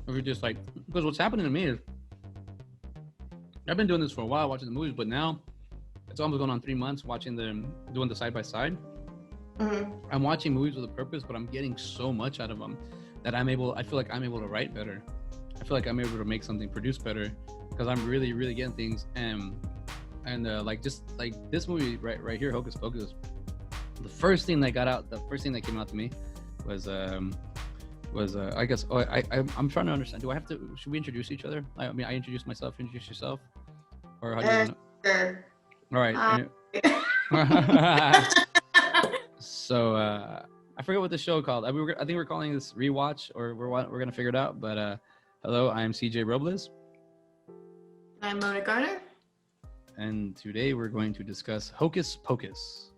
Or you're just like, because what's happening to me is I've been doing this for a while, watching the movies, but now it's almost going on 3 months watching them, doing the side by side. I'm watching movies with a purpose, but I'm getting so much out of them that I feel like I'm able to write better. I feel like I'm able to make something produce better because I'm really, really getting things. And like just like this movie right here, Hocus Pocus. The first thing that came out to me was I guess I'm trying to understand. Should we introduce each other? I mean, I introduce myself, introduce yourself, or how do you want to? Sure. All right. So I forget what the show called. I think we're calling this Rewatch, or we're gonna figure it out. But hello, I'm CJ Robles, I'm Mona Garner. and today we're going to discuss Hocus Pocus.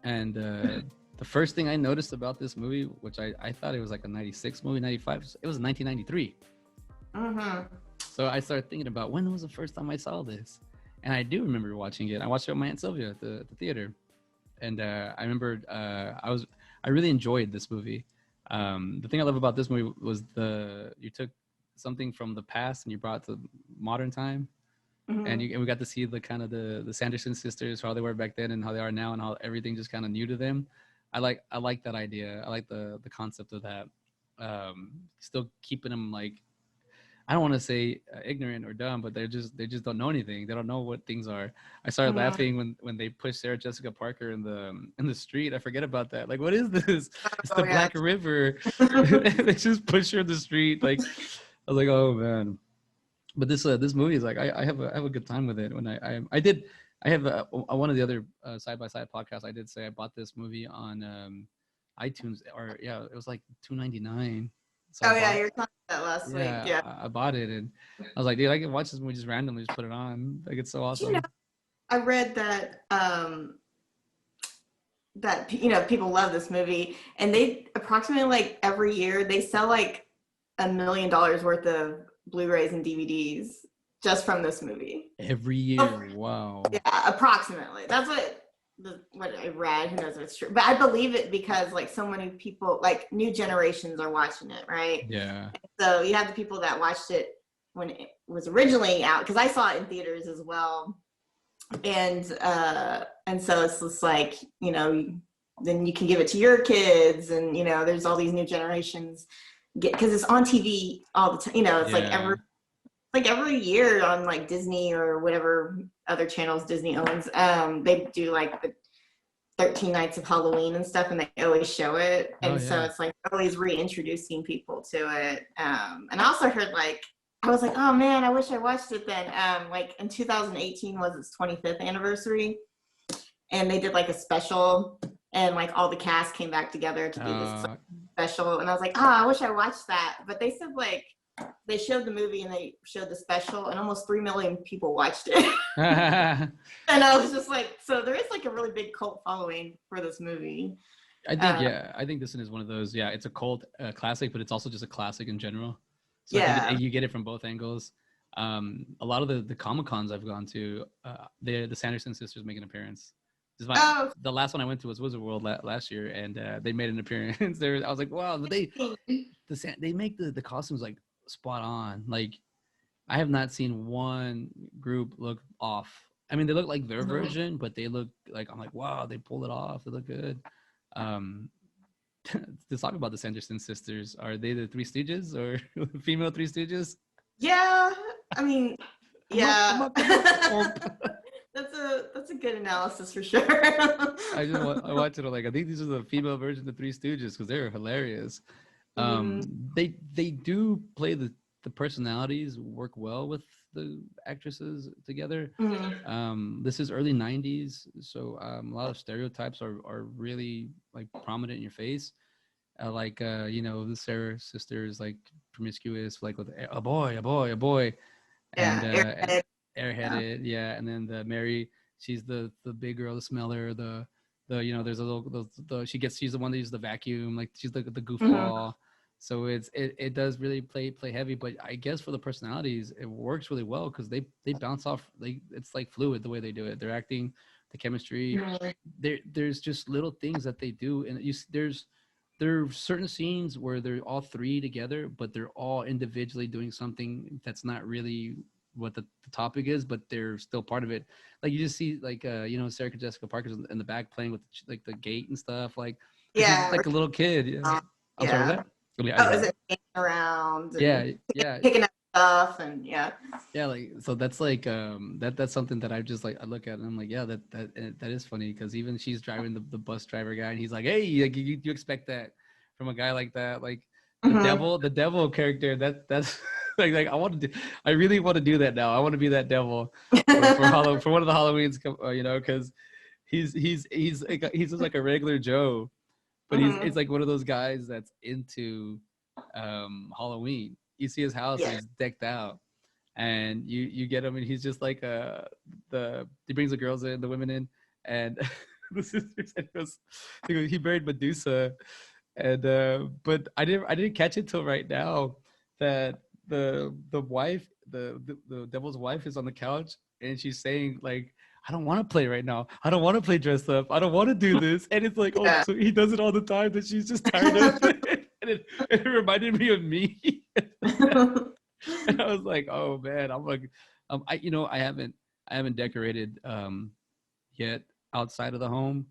And the first thing I noticed about this movie, which I thought it was like a 96 movie, 95, it was 1993. So I started thinking about when was the first time I saw this. And I do remember watching it. I watched it with my Aunt Sylvia at the theater. And I remember I really enjoyed this movie. The thing I love about this movie was you took something from the past and you brought it to modern time. And we got to see the kind of the Sanderson sisters, how they were back then and how they are now, and how everything just kind of new to them. I like that idea. I like the concept of that. Still keeping them like, I don't want to say ignorant or dumb, but they just don't know anything. They don't know what things are. I started laughing when they pushed Sarah Jessica Parker in the street. I forget about that. Like, what is this? It's the Black River. They just push her in the street. Like, I was like, oh man. But this movie is like, I have a good time with it. When I have one of the other side by side podcasts. I did say I bought this movie on iTunes, or yeah, it was like $2.99. So you're talking about last week. Yeah, I bought it, and I was like, dude, I can watch this movie just randomly, just put it on. Like, it's so awesome. I read that that people love this movie, and they approximately like every year they sell like $1 million worth of Blu-rays and DVDs just from this movie. Every year, wow. Yeah, approximately. That's what I read. Who knows if it's true? But I believe it because like so many people, like new generations, are watching it, right? Yeah. So you have the people that watched it when it was originally out, because I saw it in theaters as well, and so it's just like, then you can give it to your kids, and there's all these new generations because it's on TV all the time. It's like every year on like Disney or whatever other channels Disney owns, they do like the 13 Nights of Halloween and stuff, and they always show it. And so it's like always reintroducing people to it. And I also heard I was like, oh man, I wish I watched it then. Like in 2018 was its 25th anniversary, and they did like a special, and like all the cast came back together to do this special. And I was like, I wish I watched that. But they said like they showed the movie and they showed the special, and almost 3 million people watched it. And I was just like, so there is like a really big cult following for this movie. I think this one is one of those. Yeah, it's a cult classic, but it's also just a classic in general. So I think you get it from both angles. A lot of the Comic Cons I've gone to, the Sanderson sisters make an appearance. The last one I went to was Wizard World last year, and they made an appearance there. I was like, wow, but they make the costumes like spot on. Like, I have not seen one group look off. I mean, they look like their version, but they look like, I'm like, wow, they pulled it off. They look good. To talk about the Sanderson sisters, are they the Three Stooges or female Three Stooges? Yeah, I mean, yeah. That's a good analysis for sure. I watched it. I'm like, I think these are the female version of the Three Stooges because they're hilarious. They do play the personalities work well with the actresses together. This is early 90s, so a lot of stereotypes are really like prominent in your face. The Sarah sisters, like promiscuous, like with a boy, and airheaded, and then the Mary, she's the big girl, the smeller, there's a little she's the one that uses the vacuum, like she's the goofball. So it does really play heavy, but I guess for the personalities it works really well because they bounce off, like it's like fluid the way they do it. They're acting, the chemistry. There's just little things that they do, and there's there are certain scenes where they're all three together, but they're all individually doing something that's not really what the topic is, but they're still part of it. Like you just see like Sarah Jessica Parker's in the back playing with like the gate and stuff, like because she's just Yeah. like a little kid. Yeah. I'm sorry, was Yeah. that? Oh, yeah, I Oh, didn't is hear it around you. and Yeah, picking up stuff and yeah. yeah. Like so, that's like that's something that I just like I look at and I'm like, yeah, that is funny because even she's driving the bus driver guy and he's like, hey, like, you expect that from a guy like that, like Mm-hmm. the devil character. That's like I really want to do that now. I want to be that devil for one of the Halloweens, because he's just like a regular Joe, but Mm-hmm. it's like one of those guys that's into Halloween. You see his house and Yeah. it's decked out, and you get him, and he's just like he brings the girls in, the women in, and the sisters, and he married Medusa, and but I didn't catch it till right now that the wife the devil's wife is on the couch and she's saying like, I don't want to play right now. I don't want to play dress up. I don't want to do this. And it's like, oh, Yeah. so he does it all the time that she's just tired of it. And it reminded me of me. And I was like, oh man, I'm like, I haven't decorated yet outside of the home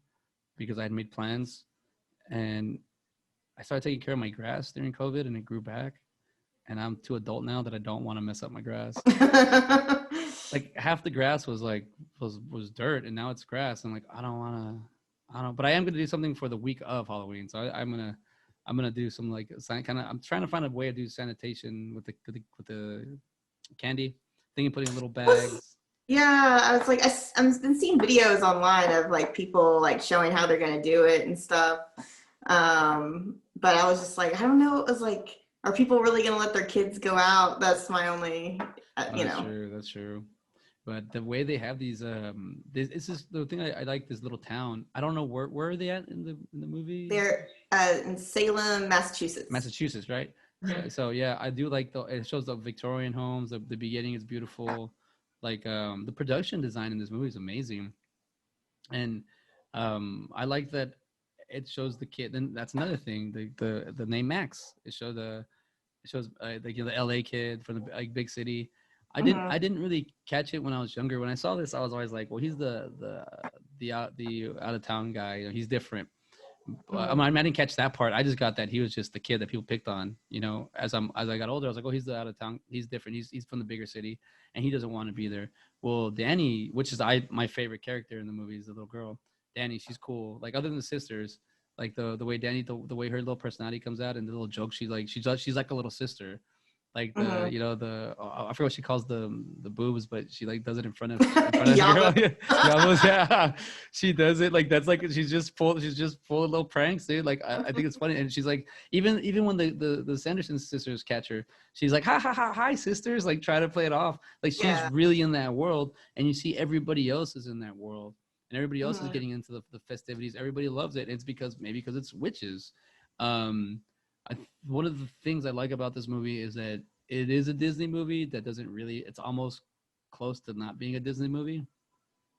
because I had made plans, and I started taking care of my grass during COVID, and it grew back. And I'm too adult now that I don't want to mess up my grass. Like half the grass was like was dirt, and now it's grass. I'm like, I don't want to. I don't. But I am gonna do something for the week of Halloween, so I'm gonna do some like kind of. I'm trying to find a way to do sanitation with the candy. Thinking putting in little bags. Yeah, I was like, I've been seeing videos online of like people like showing how they're gonna do it and stuff. But I was just like, I don't know. It was like, are people really gonna let their kids go out? That's my only, Oh, that's true. That's true. But the way they have these, this is the thing I like. This little town. I don't know where are they at in the movie. They're in Salem, Massachusetts. Massachusetts, right? So yeah, I do like it shows the Victorian homes. The beginning is beautiful. Like the production design in this movie is amazing, and I like that it shows the kid. Then that's another thing. The name Max. It shows like the LA kid from the like big city. I Mm-hmm. didn't really catch it when I was younger. When I saw this, I was always like, well, he's the out of town guy. He's different. Mm-hmm. I didn't catch that part. I just got that he was just the kid that people picked on. As I got older, I was like, oh, he's the out of town. He's different. He's from the bigger city, and he doesn't want to be there. Well, Danny, which is my favorite character in the movie, is the little girl. Danny, she's cool. Like other than the sisters, like the way Danny, the way her little personality comes out and the little jokes she's like a little sister, like Mm-hmm. I forget what she calls the boobs, but she like does it in front of the girl. Yaba. Yeah, yeah, she does it like that's like she's just full of little pranks, dude. Like I think it's funny, and she's like even when the Sanderson sisters catch her, she's like ha ha ha hi sisters, like try to play it off, like she's Yeah. really in that world, and you see everybody else is in that world, and everybody else is Mm-hmm. getting into the festivities. Everybody loves it. It's because it's witches. Um, One of the things I like about this movie is that it is a Disney movie that doesn't really. It's almost close to not being a Disney movie.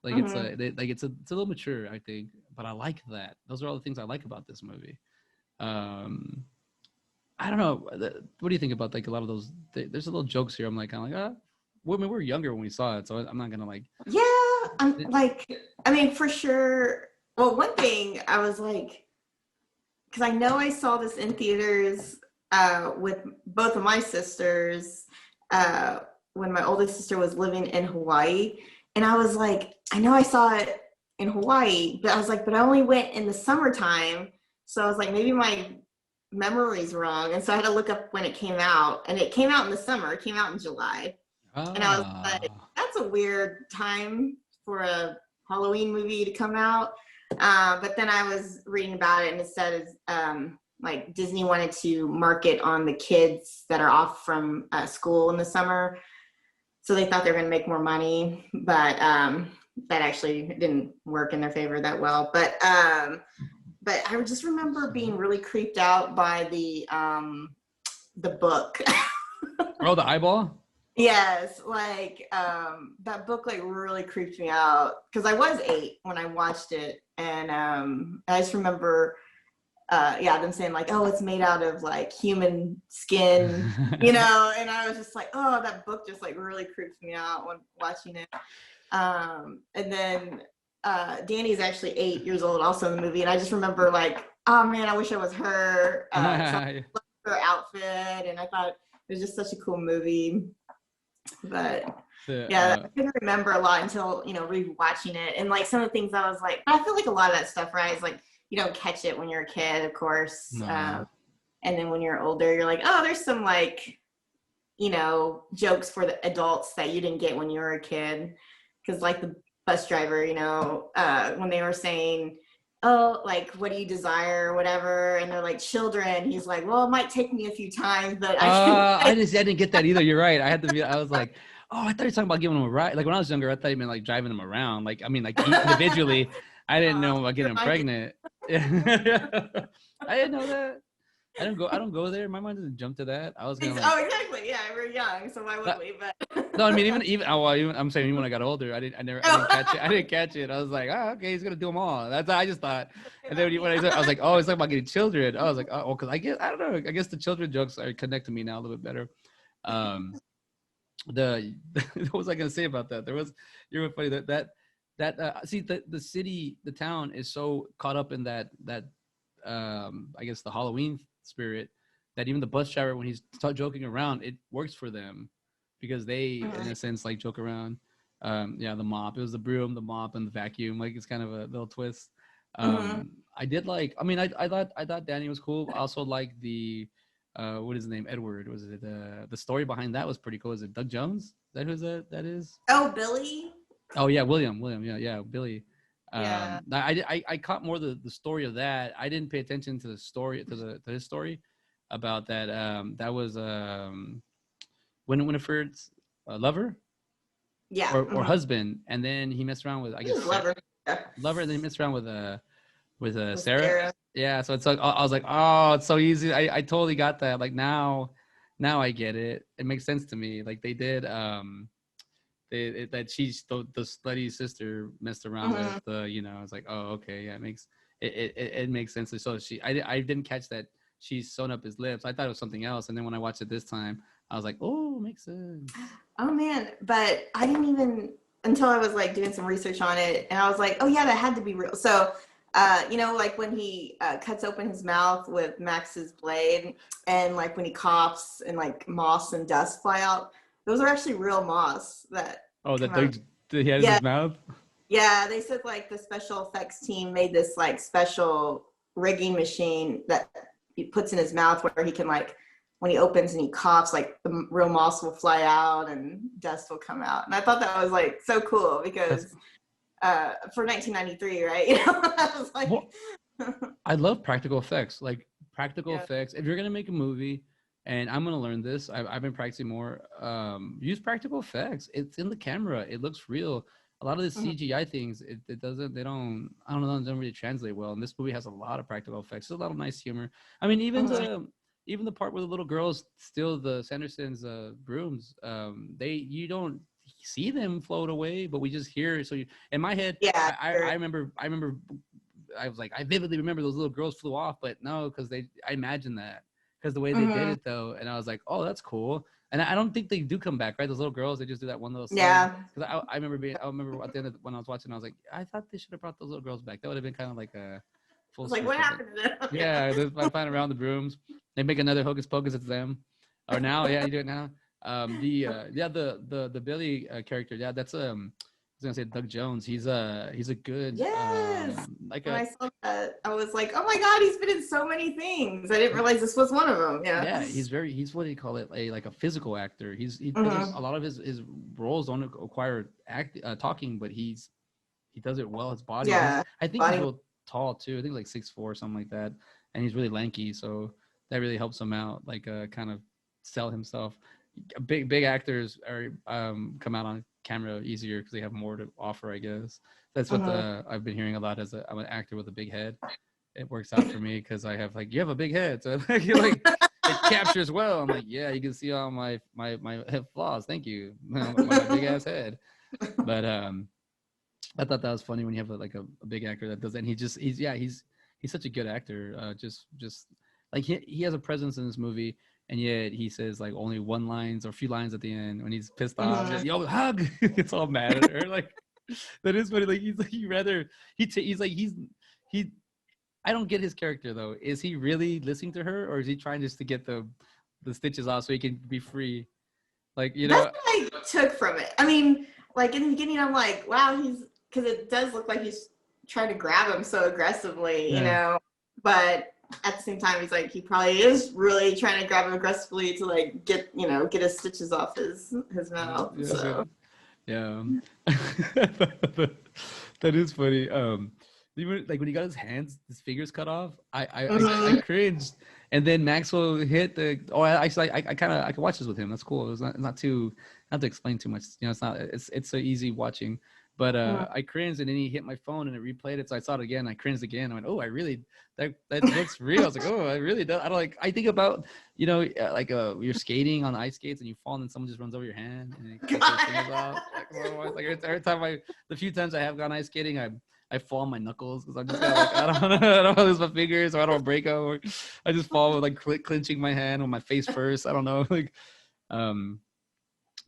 Like Mm-hmm. it's a little mature, I think, but I like that. Those are all the things I like about this movie. Um, I don't know. What do you think about like a lot of those? There's a little jokes here. I'm like kind of like well, I mean, we were younger when we saw it, so I'm not gonna like. Yeah, I'm like, I mean, for sure. Well, one thing I was like, because I know I saw this in theaters with both of my sisters uh, when my oldest sister was living in Hawaii. And I was like, I know I saw it in Hawaii, but I was like, but I only went in the summertime. So I was like, maybe my memory's wrong. And so I had to look up when it came out. And it came out in the summer, it came out in July. And I was like, Ah, that's a weird time for a Halloween movie to come out. But then I was reading about it and it said like Disney wanted to market on the kids that are off from school in the summer. So they thought they were going to make more money, but that actually didn't work in their favor that well. But I just remember being really creeped out by the book. oh, the eyeball. Yes, like that book like really creeped me out because I was 8 when I watched it, and I just remember them saying like, oh, it's made out of like human skin, you know, and I was just like, oh, that book just like really creeps me out when watching it. And then Danny's actually 8 years old also in the movie, and I just remember like, oh man, I wish I was her. So I loved her outfit, and I thought it was just such a cool movie. But I couldn't remember a lot until, you know, rewatching it, and like some of the things I was like, I feel like a lot of that stuff, right, is like you don't catch it when you're a kid, of course. No. And then when you're older, you're like, oh, there's some like, you know, jokes for the adults that you didn't get when you were a kid. Because like the bus driver, you know, when they were saying, oh, like, what do you desire or whatever? And they're like, children. He's like, well, it might take me a few times, but I didn't get that either. You're right. I was like, oh, I thought you were talking about giving them a ride. Like when I was younger, I thought you meant like driving them around. Like, I mean, like individually. I didn't know about getting them pregnant. I didn't know that. I don't go there. My mind doesn't jump to that. I was gonna like, oh, exactly. Yeah, we're young, so why would we? But no, I mean I'm saying even when I got older, I didn't catch it. I didn't catch it. I was like, oh, okay, he's gonna do them all. That's I just thought. And then when I was like, oh, it's talking about getting children. I was like, oh, because I don't know. I guess the children jokes are connect to me now a little bit better. What was I gonna say about that? You were funny see the city, the town is so caught up in that I guess the Halloween spirit that even the bus driver, when he's joking around, it works for them because they in a sense like joke around. The mop, it was the broom, the mop, and the vacuum. Like it's kind of a little twist. I did like, I mean, I thought Danny was cool. I also like the what is his name, Edward, was it the story behind that was pretty cool. Is it Doug Jones? Is that who that is? Oh, Billy. Oh yeah, William, yeah, Billy. I caught more the story of that. I didn't pay attention to the story, to his story about that. That was Winifred's lover, or husband, and then he messed around with, I guess, lover, and then he messed around with Sarah. Yeah, so it's like I was like, oh, it's so easy. I totally got that. Like now I get it. It makes sense to me. Like they did. That she's the slutty sister messed around with the, you know, it's like, oh, okay, yeah, it makes sense. So I didn't catch that she's sewn up his lips. I thought it was something else, and then when I watched it this time, I was like, oh, makes sense. Oh man, but I didn't even, until I was like doing some research on it, and I was like, oh yeah, that had to be real. So you know, like when he cuts open his mouth with Max's blade, and like when he coughs and like moss and dust fly out, those are actually real moths that. Oh, that he had in his mouth? Yeah, they said like the special effects team made this like special rigging machine that he puts in his mouth where he can, like, when he opens and he coughs, like the real moths will fly out and dust will come out. And I thought that was like so cool because for 1993, right? You know, I was like, I love practical effects. Like practical effects. If you're gonna make a movie, and I'm gonna learn this, I've been practicing more. Use practical effects. It's in the camera. It looks real. A lot of the CGI things, it doesn't. They don't. I don't know. It doesn't really translate well. And this movie has a lot of practical effects. There's a lot of nice humor. I mean, even the part where the little girls steal the Sandersons' brooms. You don't see them float away, but we just hear. So in my head, I remember. I was like, I vividly remember those little girls flew off, but no, because I imagined that. Because the way they did it, though, and I was like, oh, that's cool. And I don't think they do come back, right? Those little girls, they just do that one little scene. Yeah. Because I remember at the end of when I was watching, I was like, I thought they should have brought those little girls back. That would have been kind of like a full. Like, what happened to them? Yeah, they're flying around the brooms. They make another Hocus Pocus. It's them. Or now, you do it now. The Billy character. Yeah, that's I was gonna say Doug Jones. He's a good. Yes. When I saw that, I was like, oh my god, he's been in so many things. I didn't realize this was one of them. Yeah. Yeah, he's what do you call it? A physical actor. He does a lot of his roles don't require talking, but he does it well. His body. Yeah. I think he's real tall too. I think like 6'4", something like that, and he's really lanky. So that really helps him out. Like kind of sell himself. Big actors are come out on camera easier because they have more to offer, I guess. That's what I've been hearing a lot. I'm an actor with a big head. It works out for me because I have you have a big head, so you're like it captures well. I'm like, yeah, you can see all my head flaws. Thank you, my big ass head. But I thought that was funny when you have a big actor that does that. And he's he's such a good actor. Just like he has a presence in this movie, and yet he says like only one lines or a few lines at the end when he's pissed off. Mhm. Yo, hug! It's all mad at her. Like that is funny. Like he's like he's like he. I don't get his character though. Is he really listening to her, or is he trying just to get the stitches off so he can be free? Like That's what I took from it. I mean, like in the beginning, I'm like, wow, because it does look like he's trying to grab him so aggressively, you know. But at the same time, he's like, he probably is really trying to grab him aggressively to like get his stitches off his mouth. Yeah, So. yeah. That is funny. Even like when he got his fingers cut off, I cringed. And then Maxwell hit the. Oh, I can watch this with him. That's cool. It's not to explain too much. You know, it's so easy watching. But I cringed, and then he hit my phone, and it replayed it. So I saw it again. I cringed again. I went, oh, I really that looks real. I was like, oh, I really do. I don't like. I think about like you're skating on ice skates and you fall, and then someone just runs over your hand and it cuts your fingers off. Like every time the few times I have gone ice skating, I fall on my knuckles because I'm just like I don't want to lose my fingers or I don't break them. Or I just fall with like clenching my hand on my face first. I don't know. Like,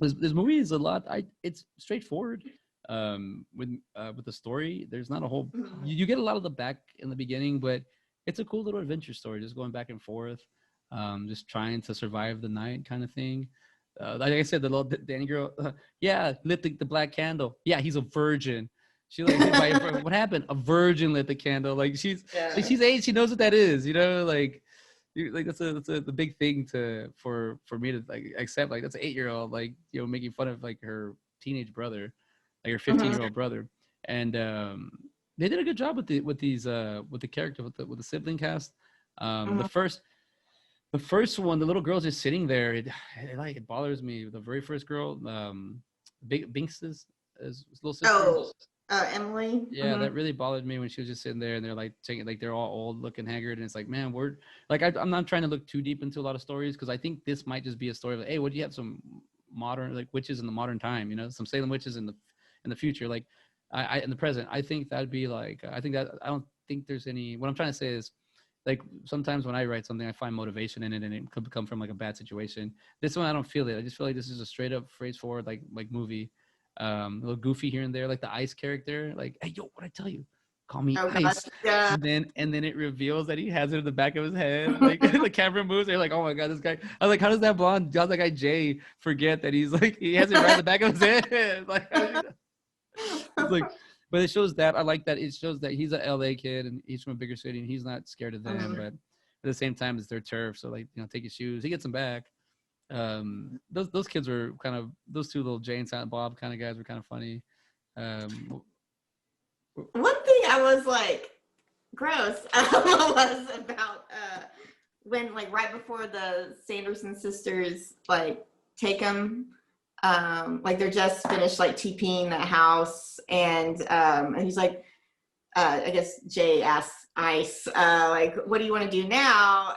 this movie is a lot. It's straightforward. With the story, there's not a whole. You get a lot of the back in the beginning, but it's a cool little adventure story, just going back and forth, just trying to survive the night, kind of thing. Like I said, the little Danny girl, yeah, lit the black candle. Yeah, he's a virgin. She like what happened? A virgin lit the candle. Like she's 8. She knows what that is. Like that's the big thing for me to like accept. Like that's an 8-year-old like making fun of like her teenage brother, like her 15-year-old brother. And they did a good job with the character with the sibling cast. The first one, the little girl's just sitting there. It bothers me. The very first girl, Binks's little sister. Oh, Emily. Yeah, that really bothered me when she was just sitting there and they're like taking like they're all old looking haggard and it's like, man, we're like I'm not trying to look too deep into a lot of stories because I think this might just be a story of like, hey, what do you have some modern like witches in the modern time, some Salem witches in the future, like I in the present. I think that'd be like I don't think there's any. What I'm trying to say is like sometimes when I write something, I find motivation in it, and it could come from like a bad situation. This one, I don't feel it. I just feel like this is a straight up phrase forward like movie. A little goofy here and there, like the ice character, like, hey, yo, what I tell you? Call me Ice. Yeah. And then it reveals that he has it in the back of his head. Like the camera moves, they're like, oh my god, this guy. I was like, how does that blonde, that guy Jay, forget that he's like he has it right in the back of his head? Like, it's like, but it shows that I like that it shows that he's a LA kid and he's from a bigger city and he's not scared of them, but at the same time it's their turf. So like, take his shoes, he gets them back. Those kids were kind of those two little Jay and Silent Bob kind of guys were kind of funny. One thing I was like gross was about when like right before the Sanderson sisters like take him, like they're just finished like TPing that house and he's like I guess Jay asks Ice like what do you want to do now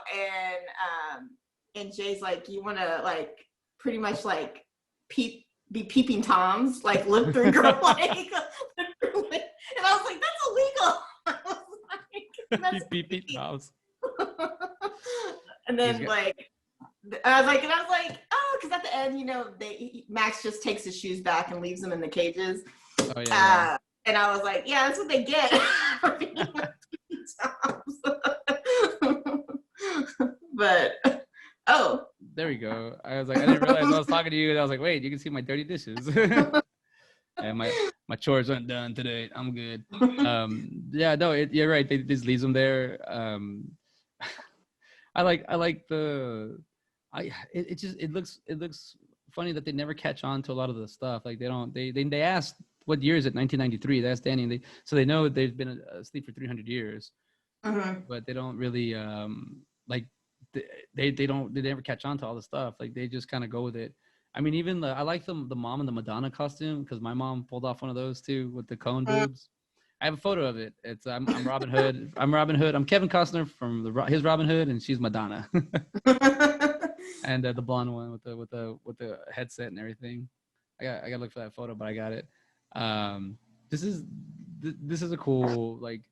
and Jay's like, you want to like pretty much like be peeping toms, like look through girl like, and I was like, that's illegal. I was like, that's peeping toms. And then I was like, oh, because at the end, Max just takes his shoes back and leaves them in the cages. Oh yeah. And I was like, yeah, that's what they get for being peeping toms. But. Oh, there we go. I was like, I didn't realize I was talking to you, and I was like, wait, you can see my dirty dishes. And my chores aren't done today. I'm good. Yeah, no, you're right. They just leaves them there. I like it looks funny that they never catch on to a lot of the stuff. Like they asked what year is it? 1993. They asked Danny, and they know they've been asleep for 300 years, but they don't really like. They never catch on to all the stuff. Like they just kind of go with it. I mean, even I like the mom in the Madonna costume because my mom pulled off one of those too with the cone boobs. I have a photo of it. It's I'm Robin Hood. I'm Robin Hood. I'm Kevin Costner from his Robin Hood, and she's Madonna. And the blonde one with the headset and everything. I gotta look for that photo, but I got it. This is a cool like.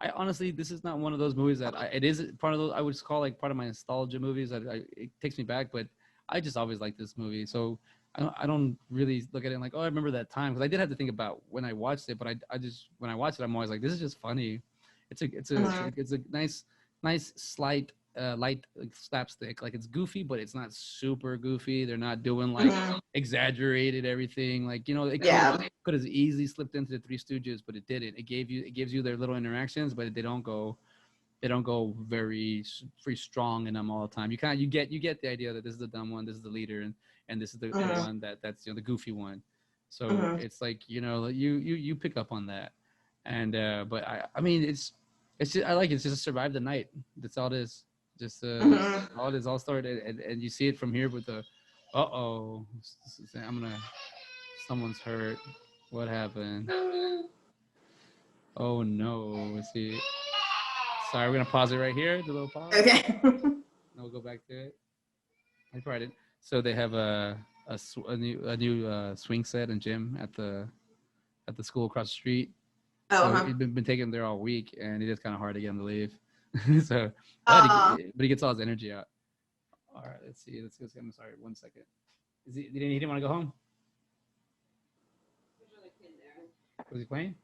I honestly, this is not one of those movies that it is part of those I would just call like part of my nostalgia movies. It takes me back, but I just always liked this movie. So I don't really look at it like, oh, I remember that time, because I did have to think about when I watched it. But I just when I watch it, I'm always like, this is just funny. It's a nice slight light like, slapstick. Like it's goofy, but it's not super goofy. They're not doing like exaggerated everything. Like it could have easily slipped into the Three Stooges, but it didn't. It gives you their little interactions, but they don't go very strong in them all the time. You get the idea that this is the dumb one, this is the leader, and this is the one that's the goofy one. So it's like you pick up on that, and but I mean it's just, I like it. It's just survive the night. That's all it is. Just all it is. All started, and you see it from here with the someone's hurt. What happened? Oh no. Let's see. Sorry, we're gonna pause it right here. The little pause. Okay. And we'll go back to it. I probably didn't. So they have a new swing set and gym at the school across the street. So he's been taking him there all week, and it is kind of hard to get him to leave. So, but he gets all his energy out. All right, let's see. I'm sorry, 1 second. He didn't want to go home? Was he playing?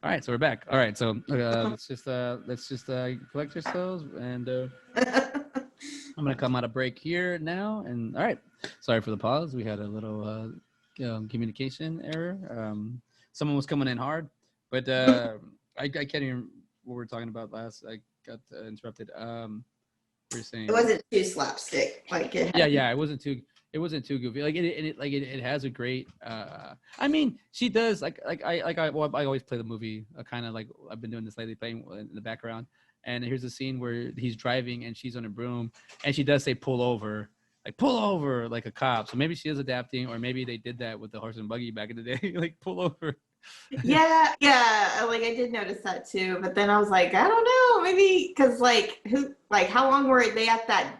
All right, so we're back. All right, so let's just collect ourselves, and I'm gonna come out of break here now. And all right, sorry for the pause. We had a little communication error. Someone was coming in hard, but I can't even what we were talking about last. I got interrupted. You're saying it wasn't too slapstick, like it. Yeah. It wasn't too goofy. Like it has a great. I mean, she does I always play the movie. Kind of like I've been doing this lately, playing in the background. And here's a scene where he's driving and she's on a broom, and she does say pull over like a cop. So maybe she is adapting, or maybe they did that with the horse and buggy back in the day, like pull over. Yeah. Like I did notice that too, but then I was like, I don't know, maybe because how long were they at that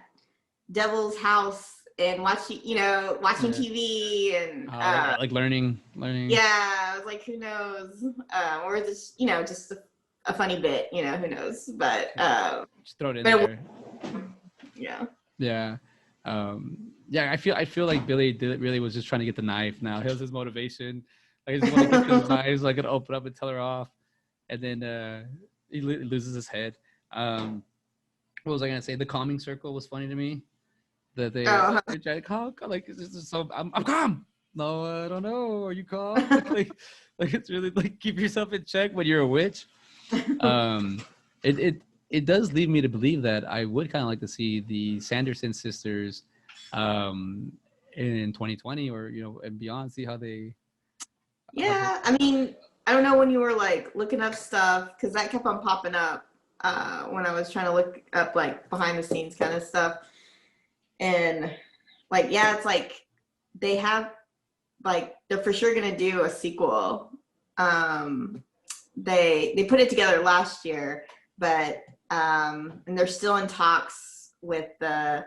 devil's house and watching TV and like learning. Yeah, I was like, who knows? Or just just a funny bit, who knows? But just throw it in there. Yeah. Yeah. I feel like Billy really was just trying to get the knife. Now here's his motivation. Like, I just want to get those knives, so I could open up and tell her off, and then he loses his head. What was I gonna say? The calming circle was funny to me. That they try to calm, like it's just so I'm calm. No, I don't know. Are you calm? like it's really like keep yourself in check when you're a witch. It does lead me to believe that I would kind of like to see the Sanderson sisters in 2020 or and beyond, see how they I mean, I don't know when you were like looking up stuff, because that kept on popping up when I was trying to look up like behind the scenes kind of stuff. And like it's like they have like they're for sure gonna do a sequel. They put it together last year, but and they're still in talks with the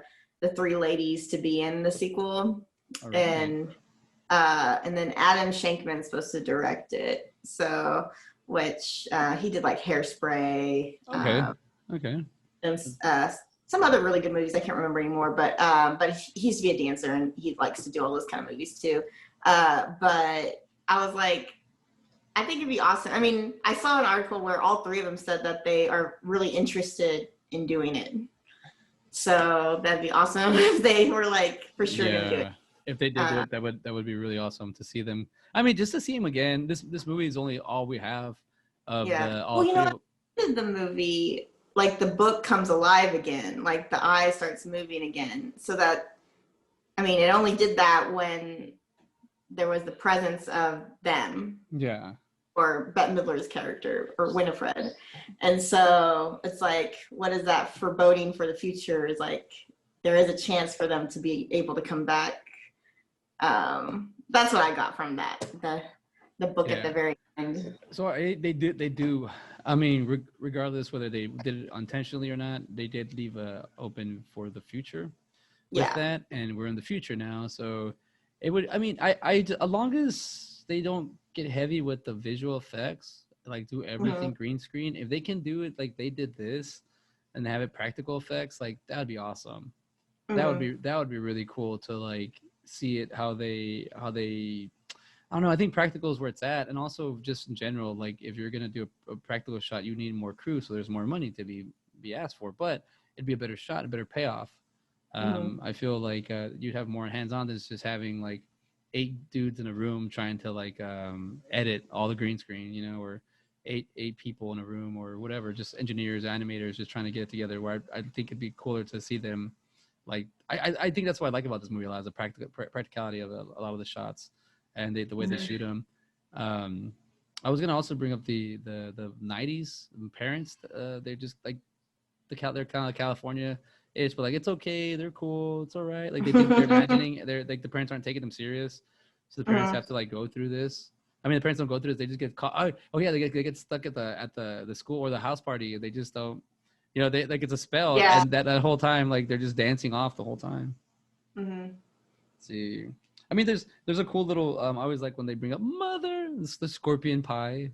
three ladies to be in the sequel. Right. And then Adam Shankman's supposed to direct it. So which he did like Hairspray. Okay. And some other really good movies I can't remember anymore, but he used to be a dancer and he likes to do all those kind of movies too. But I was like, I think it'd be awesome. I mean, I saw an article where all three of them said that they are really interested in doing it. So that'd be awesome if they were like for sure gonna do it. If they did do it, that would be really awesome to see them. I mean, just to see them again. This movie is only all we have of all three. The movie, like the book comes alive again, like the eye starts moving again. So that, I mean, it only did that when there was the presence of them. Yeah. Or Bette Midler's character, or Winifred. And so it's like, what is that foreboding for the future? Is like, there is a chance for them to be able to come back. That's what I got from that, the book at the very end. So they do. I mean, regardless whether they did it intentionally or not, they did leave open for the future with that, and we're in the future now. So it would. I mean, I as long as they don't get heavy with the visual effects, like do Mm-hmm. everything green screen. If they can do it like they did this and have it practical effects, like that would be awesome. Mm-hmm. That would be really cool to like see it how they I don't know. I think practical is where it's at, and also just in general, like if you're gonna do a practical shot, you need more crew, so there's more money to be asked for. But it'd be a better shot, a better payoff. Mm-hmm. I feel like you'd have more hands on than just having like 8 dudes in a room trying to like edit all the green screen, you know, or eight people in a room or whatever, just engineers, animators, just trying to get it together. Where I think it'd be cooler to see them. Like I think that's what I like about this movie a lot is the practicality of a lot of the shots and the way they Mm-hmm. shoot them. Um, I was gonna also bring up the '90s parents. They're just like they're kind of like California ish, but like it's okay, they're cool, it's all right. Like they think they're imagining, they're like the parents aren't taking them serious, so the parents Mm-hmm. have to like go through this. I mean, the parents don't go through this; they just get caught. Oh yeah, they get stuck at the school or the house party. They just don't, you know, they like it's a spell, Yeah. and that whole time like they're just dancing off the whole time. Mm-hmm. Let's see, I mean, there's a cool little. I always like when they bring up mother, the scorpion pie.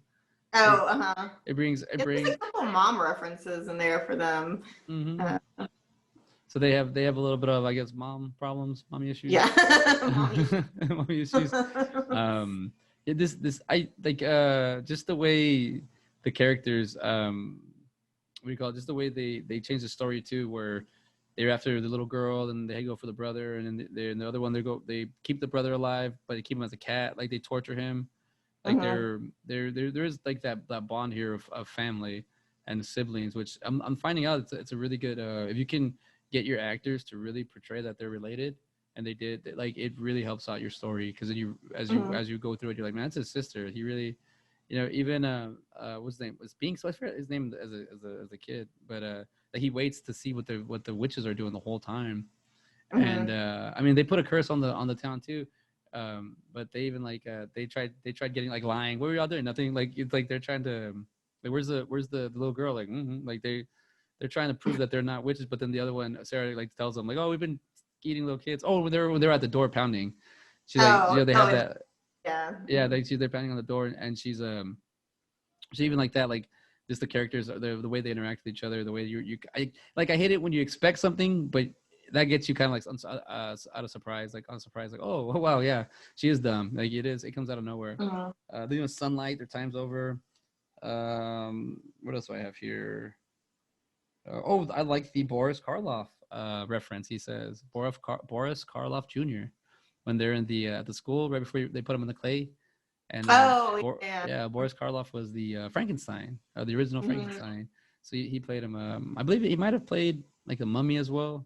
It, Oh, uh-huh. it Yeah, there's brings. a couple mom references in there for them. Mm-hmm. Uh, So they have a little bit of I guess mommy issues, yeah. Mommy. mommy issues. Yeah, this I like just the way the characters what do you call it? Just the way they change the story too, where they're after the little girl and they go for the brother, and then they the other one they keep the brother alive, but they keep him as a cat, like they torture him, like Mm-hmm. there is like that bond here of family and siblings, which I'm finding out it's a really good if you can get your actors to really portray that they're related, and they did like it really helps out your story because then you Mm-hmm. as you go through it you're like, man, that's his sister. He really, you know, even what's his name was Binks. I forget his name as a kid, but like he waits to see what the witches are doing the whole time, and Mm-hmm. I mean they put a curse on the town too, but they even like they tried getting like lying. What were y'all doing? Nothing. Like it's like they're trying to like where's the little girl? Like like they're trying to prove that they're not witches, but then the other one Sarah like tells them like, oh, we've been eating little kids. Oh, when they're at the door pounding, she's like, you Oh, know, they oh, have that. yeah. Yeah, Mm-hmm. they they're pounding on the door, and she even like that like just the characters the way they interact with each other, the way I hate it when you expect something but that gets you kind of like out of surprise, like unsurprised, like oh wow, yeah, she is dumb, like it comes out of nowhere. Mm-hmm. They're doing sunlight, their time's over. What else do I have here? Oh, I like the Boris Karloff reference. He says Boris Karloff Jr. when they're in the school right before they put him in the clay, and Oh, yeah. yeah, Boris Karloff was the Frankenstein, the original Mm-hmm. Frankenstein. So he played him. I believe he might have played like a mummy as well.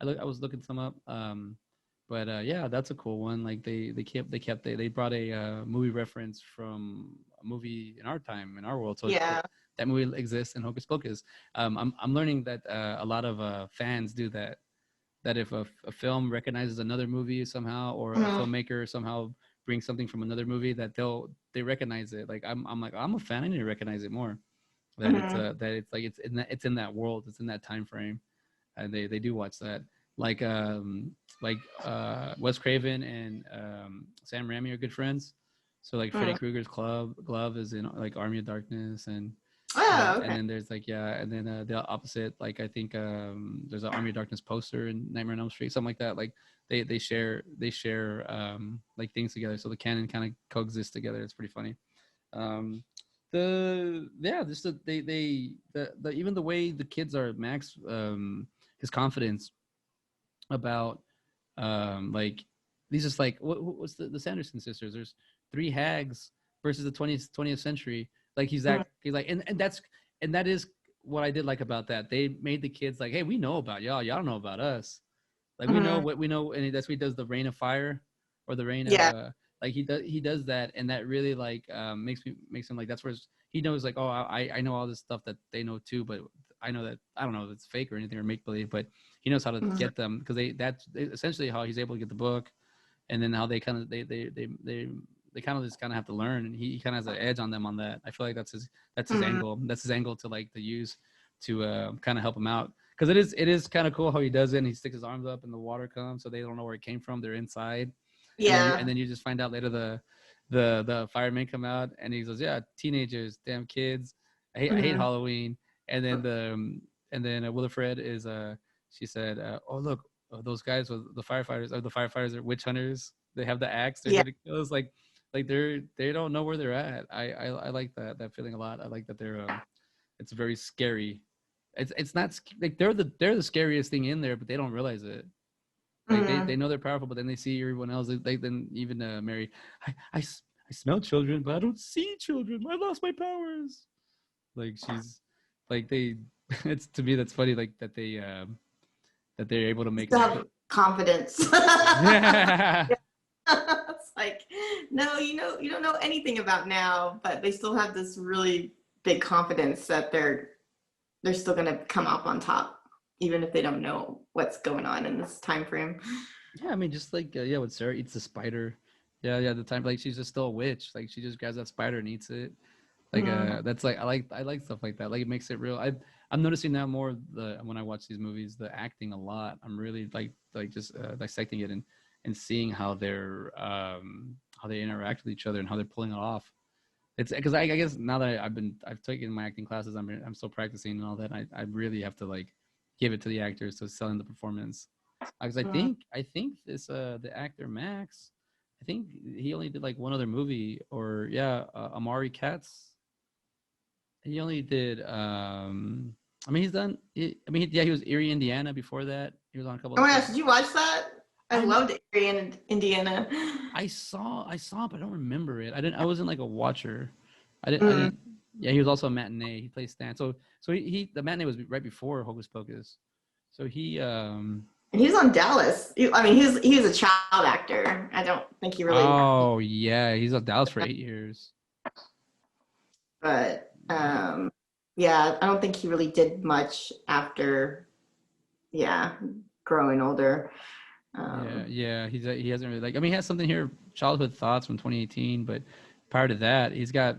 I was looking some up. But yeah, that's a cool one. Like they brought a movie reference from a movie in our time in our world. So Yeah. that movie exists in Hocus Pocus. I'm learning that a lot of fans do that. That if a film recognizes another movie somehow, or a Mm-hmm. filmmaker somehow brings something from another movie, that they recognize it. Like I'm like I'm a fan. I need to recognize it more. Mm-hmm. That it's like it's in that world. It's in that time frame, and they do watch that. Like Wes Craven and Sam Raimi are good friends. So like Freddy Mm-hmm. Krueger's glove is in like Army of Darkness, Oh, and okay. then there's like yeah, and then the opposite, like I think there's an Army of Darkness poster in Nightmare on Elm Street, something like that. Like they share like things together, so the canon kind of coexist together. It's pretty funny. Um, the yeah, just the even the way the kids are Max his confidence about like these just like what's the Sanderson sisters? There's three hags versus the 20th century. Like he's like and that is what I did like about that. They made the kids like, hey, we know about y'all don't know about us. Like we know Mm-hmm. what we know, and that's what he does, the rain of fire or the rain of Yeah. like he does that, and that really like makes him like that's where he knows like, oh, I know all this stuff that they know too, but I know that I don't know if it's fake or anything or make believe, but he knows how to Mm-hmm. get them because that's essentially how he's able to get the book, and then how they kind of they kind of just kind of have to learn, and he kind of has an edge on them on that. I feel like that's his Mm-hmm. angle. That's his angle to like to use to kind of help him out because it is kind of cool how he does it. And he sticks his arms up and the water comes, so they don't know where it came from. They're inside, Yeah. and then you just find out later the firemen come out and he goes, yeah, teenagers, damn kids, I hate Mhm. Halloween. And then Willifred is she said, oh look, those guys with the firefighters are witch hunters. They have the axe. They're Yeah. here to kill us. Like they don't know where they're at. I like that feeling a lot. I like that they're it's very scary. It's not like they're the scariest thing in there, but they don't realize it. Like they Mhm. know they're powerful, but then they see everyone else. They then even Mary, I smell children, but I don't see children. I lost my powers. Like she's like they. It's to me that's funny. Like that they're able to make Still like. have confidence. Yeah. It's like, no, you don't know anything about now, but they still have this really big confidence that they're still gonna come up on top, even if they don't know what's going on in this time frame. Yeah, I mean, just like yeah, when Sarah eats the spider, yeah, the time like she's just still a witch. Like she just grabs that spider and eats it. Like Mm-hmm. that's like I like stuff like that. Like it makes it real. I'm noticing now more when I watch these movies, the acting a lot. I'm really like just dissecting it and seeing how they interact with each other and how they're pulling it off. It's because I guess now that I've taken my acting classes, I'm still practicing and all that. I really have to like give it to the actors to sell in the performance. Because I think this the actor Max, I think he only did like one other movie or yeah, Amari Katz. He only did I mean he's done yeah, he was Erie, Indiana before that. He was on a couple Oh of my stuff. gosh, did you watch that? I I know loved Erie in Indiana. I saw it, but I don't remember it. I wasn't like a watcher. I Mm. didn't yeah, he was also a matinee. He plays Stan. So he the matinee was right before Hocus Pocus. So he And he was on Dallas. I mean, he was a child actor. I don't think he really, oh yeah, he's on Dallas for 8 years. but Yeah. yeah, I don't think he really did much after, yeah, growing older. Yeah. He hasn't really like. I mean, he has something here. Childhood thoughts from 2018, but prior to that, he's got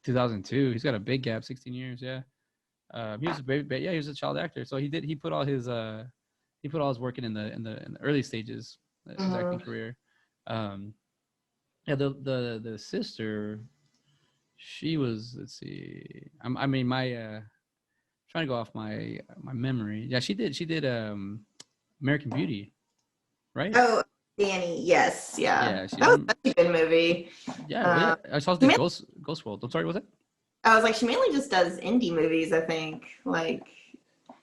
2002. He's got a big gap, 16 years. Yeah. He was a baby. Yeah, he was a child actor. So he put all his work in the early stages of his acting Mhm. career. Um, yeah, the sister, she was. Let's see. I mean, my trying to go off my memory. Yeah, she did American Beauty, right? Oh, Danny, yes, yeah, Yeah, she that was done. such a good movie. Yeah, well, yeah. Um, I saw she the mainly, Ghost World. I'm sorry, what was that? I was like, she mainly just does indie movies, I think. Like,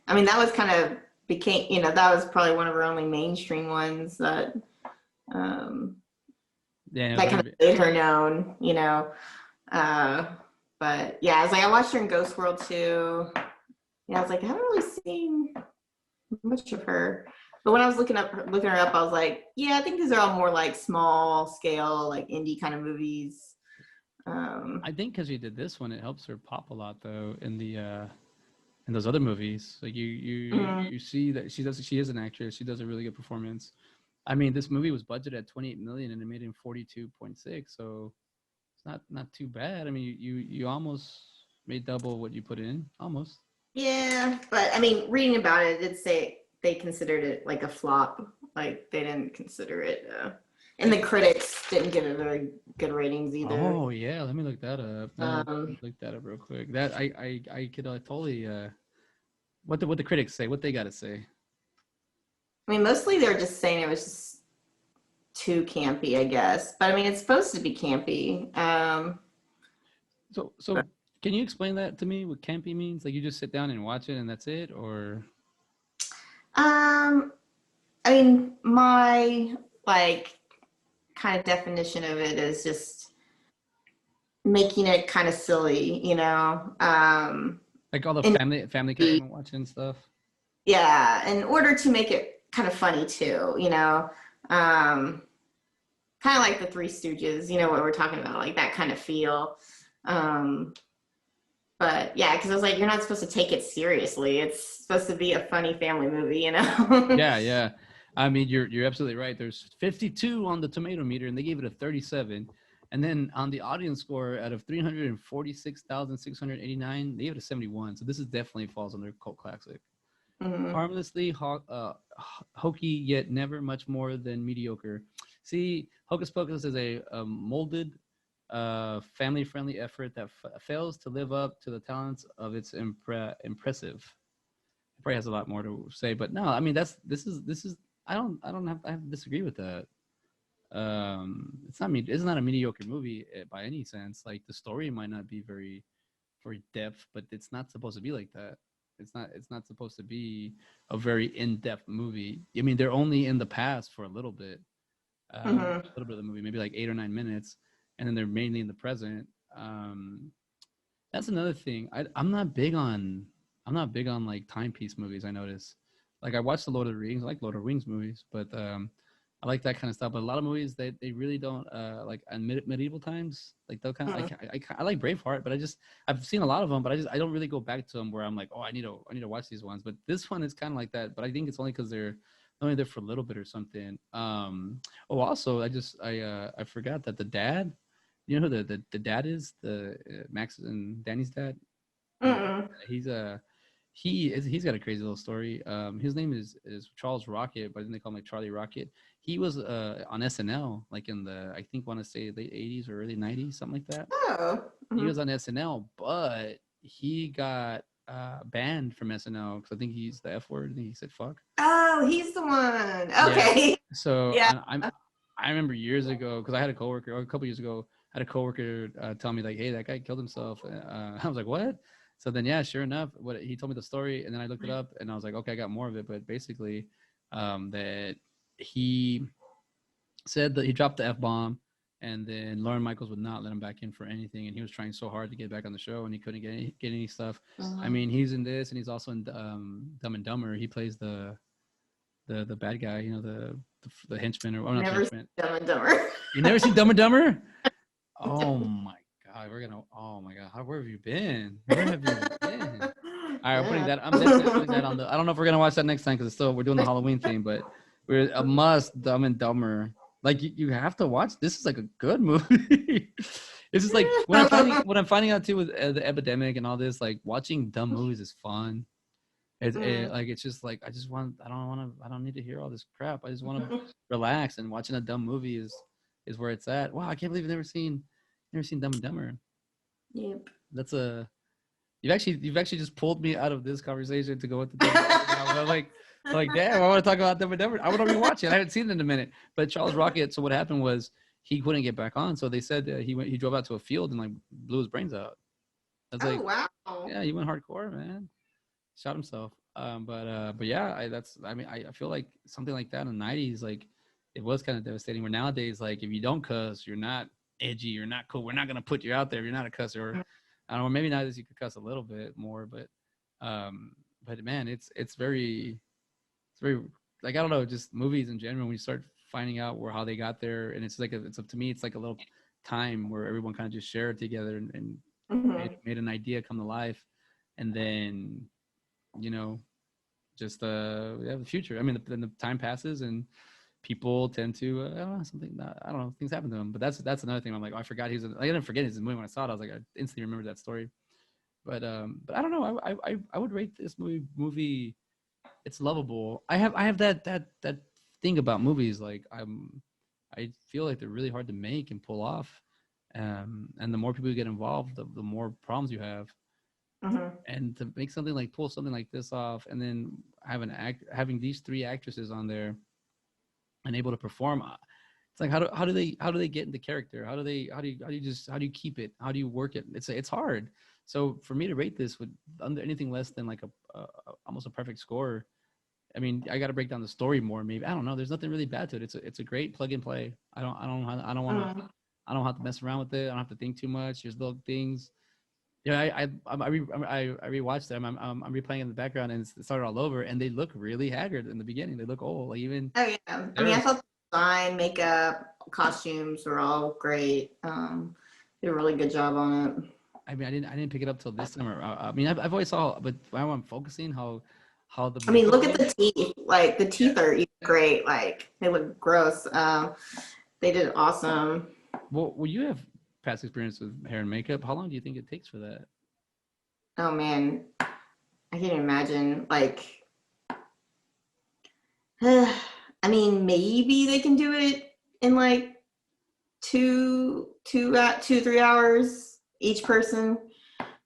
I mean, that was kind of became, that was probably one of her only mainstream ones um, Yeah, it was that kind very. of made her known. Uh, but yeah, I was like, I watched her in Ghost World too. Yeah, I was like, I haven't really seen much of her. But when I was looking her up, I was like, yeah, I think these are all more like small scale, like indie kind of movies. Um, I think because she did this one, it helps her pop a lot though in those other movies. Like mhm. you see that she is an actress. She does a really good performance. I mean, this movie was budgeted at 28 million and it made him 42.6, so it's not too bad. I mean, you almost made double what you put in, almost. Yeah, but I mean, reading about it, it did say they considered it like a flop. Like they didn't consider it, and the critics didn't give it very good ratings either. Oh yeah, let me look that up. Let me Um, look that up real quick. That I could totally what the critics say, what they got to say. I mean, mostly they're just saying it was just too campy, I guess. But I mean, it's supposed to be campy. So can you explain that to me? What campy means? Like you just sit down and watch it and that's it, or Um, I mean, my like kind of definition of it is just making it kind of silly. like all the And family can come and watch and stuff? yeah, in order to make it kind of funny too. Um, kind of like the Three Stooges, what we're talking about, like that kind of feel. Um, but yeah, because I was like, you're not supposed to take it seriously. It's supposed to be a funny family movie. Yeah. I mean, you're absolutely right. There's 52 on the tomato meter, and they gave it a 37. And then on the audience score, out of 346,689, they gave it a 71. So this is definitely falls under cult classic. Mhm. Harmlessly hokey, yet never much more than mediocre. See, Hocus Pocus is a molded family-friendly effort that fails to live up to the talents of its impressive. It probably has a lot more to say, but no, I mean this is. I have to disagree with that. It's not a mediocre movie by any sense. Like the story might not be very depth, but it's not supposed to be like that. It's not supposed to be a very in-depth movie. I mean, they're only in the past for a little bit of the movie, maybe like 8 or 9 minutes, and then they're mainly in the present. Um, that's another thing. I'm not big on like timepiece movies. I notice. Like I watched the Lord of the Rings. I like Lord of the Rings movies, but I like that kind of stuff. But a lot of movies they really don't like in medieval times. Like they'll kind of I like Braveheart, but I've seen a lot of them, but I don't really go back to them where I'm like, oh, I need to watch these ones. But this one is kind of like that. But I think it's only because they're only there for a little bit or something. Oh, also I forgot that the dad, you know who the dad is, the Max and Danny's dad. He's a he's got a crazy little story. His name is Charles Rocket, but then they call him like Charlie Rocket. He was on SNL like in the I think want to say late '80s or early '90s, something like that. Oh. He was on SNL, but he got banned from SNL because I think he's the F word. I think he said fuck. Oh, he's the one. Yeah. Okay. So Yeah. I remember years ago because I had a coworker, or a couple years ago, I had a coworker tell me like, "Hey, that guy killed himself." I was like, "What?" So then, yeah, sure enough, what he told me the story, and then I looked it up, and I was like, "Okay, I got more of it." But basically, that he said that he dropped the F bomb, and then Lauren Michaels would not let him back in for anything, and he was trying so hard to get back on the show, and he couldn't get any stuff. I mean, he's in this, and he's also in Dumb and Dumber. He plays the bad guy, you know, the henchman or not Never henchman. seen Dumb and Dumber. You never seen Dumb and Dumber? Oh my god, oh my god, where have you been? Where have you been? All right, I'm definitely putting that on the. I don't know if we're gonna watch that next time because we're doing the Halloween theme, but we're a must Dumb and Dumber. Like you have to watch. This is like a good movie. This is like when I'm finding out too with the epidemic and all this. Like watching dumb movies is fun. It's just like I don't need to hear all this crap. I just want to relax, and watching a dumb movie is where it's at. Wow, I can't believe you've never seen Dumb and Dumber. Yep. That's you've actually just pulled me out of this conversation to go with the Dumb and Dumber. I'm like damn, I want to talk about Dumb and Dumber. I want to rewatch it. I haven't seen it in a minute. But Charles Rocket. So what happened was he couldn't get back on. So they said he drove out to a field and like blew his brains out. I was like, wow. Yeah, he went hardcore, man. Shot himself. But yeah, I feel like something like that in the '90s, like it was kind of devastating. Where nowadays, like if you don't cuss, you're not edgy, you're not cool. We're not gonna put you out there if you're not a cusser. Or I don't know, maybe nowadays you could cuss a little bit more, but man, it's very like I don't know, just movies in general. When you start finding out how they got there, and it's like to me, it's like a little time where everyone kind of just shared together and made an idea come to life, and then just the future. I mean, then the time passes and people tend to I don't know, things happen to them. But that's another thing. I'm like, oh, I forgot I didn't forget his movie when I saw it. I was like, I instantly remembered that story. But I don't know. I would rate this movie. It's lovable. I have that thing about movies. Like I feel like they're really hard to make and pull off. And the more people you get involved, the more problems you have. And to make pull something like this off, and then having these three actresses on there and able to perform, it's like how do they get into character? How do you keep it? How do you work it? It's hard. So for me to rate this with under anything less than like a almost a perfect score, I mean, I got to break down the story more. Maybe I don't know. There's nothing really bad to it. It's a great plug and play. I don't have to mess around with it. I don't have to think too much. There's little things. Yeah, I rewatched them. I'm replaying in the background, and it started all over. And they look really haggard in the beginning. They look old, like even. Oh yeah, I mean, I thought the design, makeup, costumes were all great. Did a really good job on it. I mean, I didn't pick it up till this time. I mean, I've always saw, but now I'm focusing how the. I mean, look at the teeth. Like the teeth are great. Like they look gross. They did awesome. Well, you have past experience with hair and makeup. How long do you think it takes for that? Oh man, I can't imagine. Like, I mean, maybe they can do it in like two, 3 hours each person,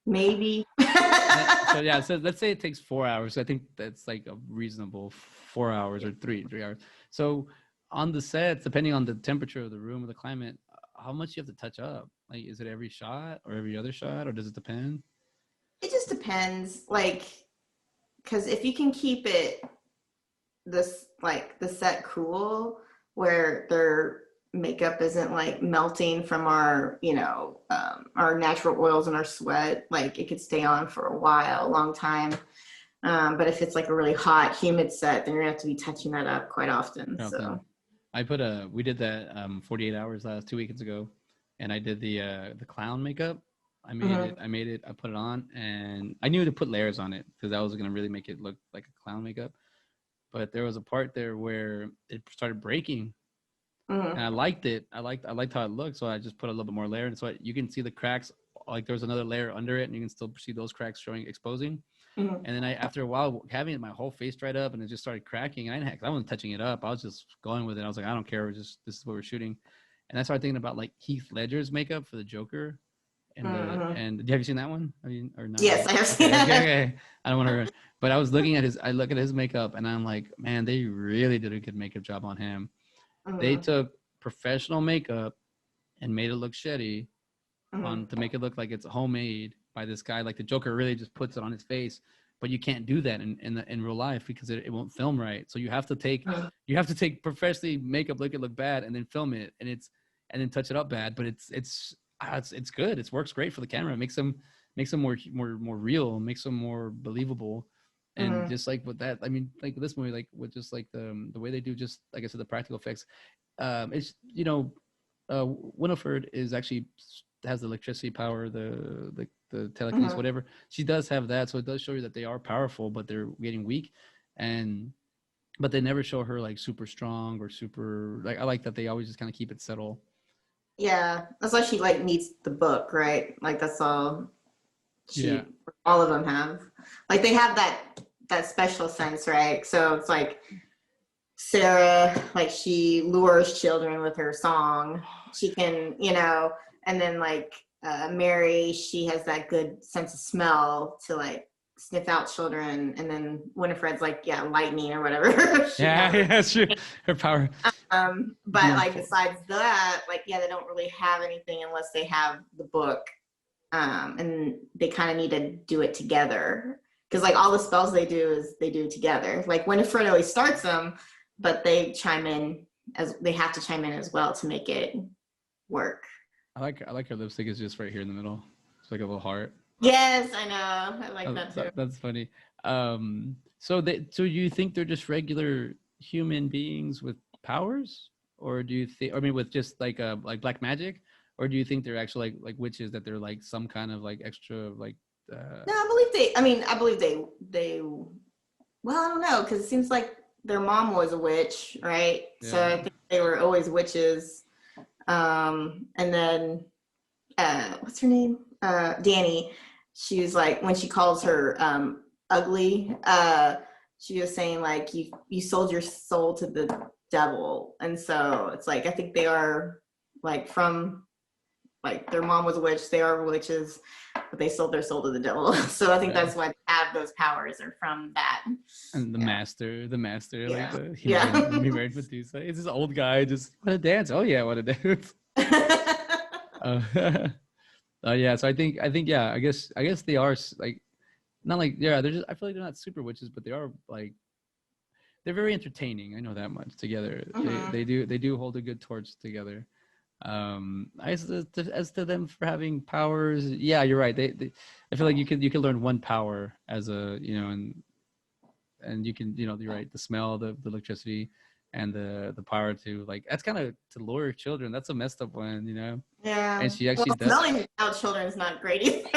maybe. So let's say it takes 4 hours. I think that's like a reasonable 4 hours or three hours. So on the sets, depending on the temperature of the room or the climate, how much you have to touch up? Like, is it every shot or every other shot, or does it depend? It just depends, like, because if you can keep it this like the set cool, where their makeup isn't like melting from our our natural oils and our sweat, like it could stay on for a while, a long time. But if it's like a really hot humid set, then you're gonna have to be touching that up quite often. So We did that 48 hours last 2 weekends ago, and I did the clown makeup. I put it on, and I knew to put layers on it because that was gonna really make it look like a clown makeup. But there was a part there where it started breaking, and I liked it. I liked how it looked, so I just put a little bit more layer, and so you can see the cracks. Like there was another layer under it, and you can still see those cracks exposing. And then after a while, having my whole face dried up, and it just started cracking. I wasn't touching it up. I was just going with it. I was like, I don't care. This is what we're shooting. And I started thinking about like Heath Ledger's makeup for the Joker. And have you seen that one? Or not? Yes, I have seen that. Okay. I don't want to, but I was looking at I look at his makeup, and I'm like, man, they really did a good makeup job on him. They took professional makeup and made it look shitty to make it look like it's homemade by this guy. Like the Joker really just puts it on his face, but you can't do that in real life because it won't film right. So you have to take professionally makeup, look bad, and then film it, and then touch it up bad. But it's good. It works great for the camera. It makes them more real, makes them more believable. And just like with that, I mean, like this movie, like with just like the way they do, just like I said, the practical effects. It's Winifred is actually has the electricity power, the telekinesis, whatever. She does have that, so it does show you that they are powerful, but they're getting weak. But they never show her like super strong or super like. I like that they always just kind of keep it subtle. Yeah, that's why she like needs the book, right? Like that's all all of them have. Like they have that special sense, right? So it's like Sarah, like she lures children with her song. She can, and then like Mary, she has that good sense of smell to like sniff out children. And then Winifred's like, lightning or whatever. Sure. Her power. But like besides that, like they don't really have anything unless they have the book. And they kind of need to do it together because like all the spells they do together. Like Winifred always starts them, but they have to chime in as well to make it work. I like her lipstick is just right here in the middle. It's like a little heart. Yes, I know. I like that too. That's funny. So you think they're just regular human beings with powers, or do you think? I mean, with just like black magic, or do you think they're actually like witches, that they're like some kind of like extra like? No, I believe they. Well, I don't know, because it seems like their mom was a witch, right? Yeah. So I think they were always witches. And then what's her name? Danny. She was like, when she calls her ugly, she was saying like you sold your soul to the devil. And so it's like I think they are like from like their mom was a witch, they are witches, but they sold their soul to the devil. So I think that's why they have those powers, are from that. And the master, like he married Medusa. It's this old guy just want to dance. Oh yeah, want to dance. So I think I guess they are like not like they're just, I feel like they're not super witches, but they are like they're very entertaining. I know that much together. They do hold a good torch together. As to them for having powers, yeah, you're right. They I feel like you could learn one power as a and you can you're right, the smell, the electricity, and the power to like that's kind of to lure children. That's a messed up one, Yeah. And she actually does. Smelling out children is not great either.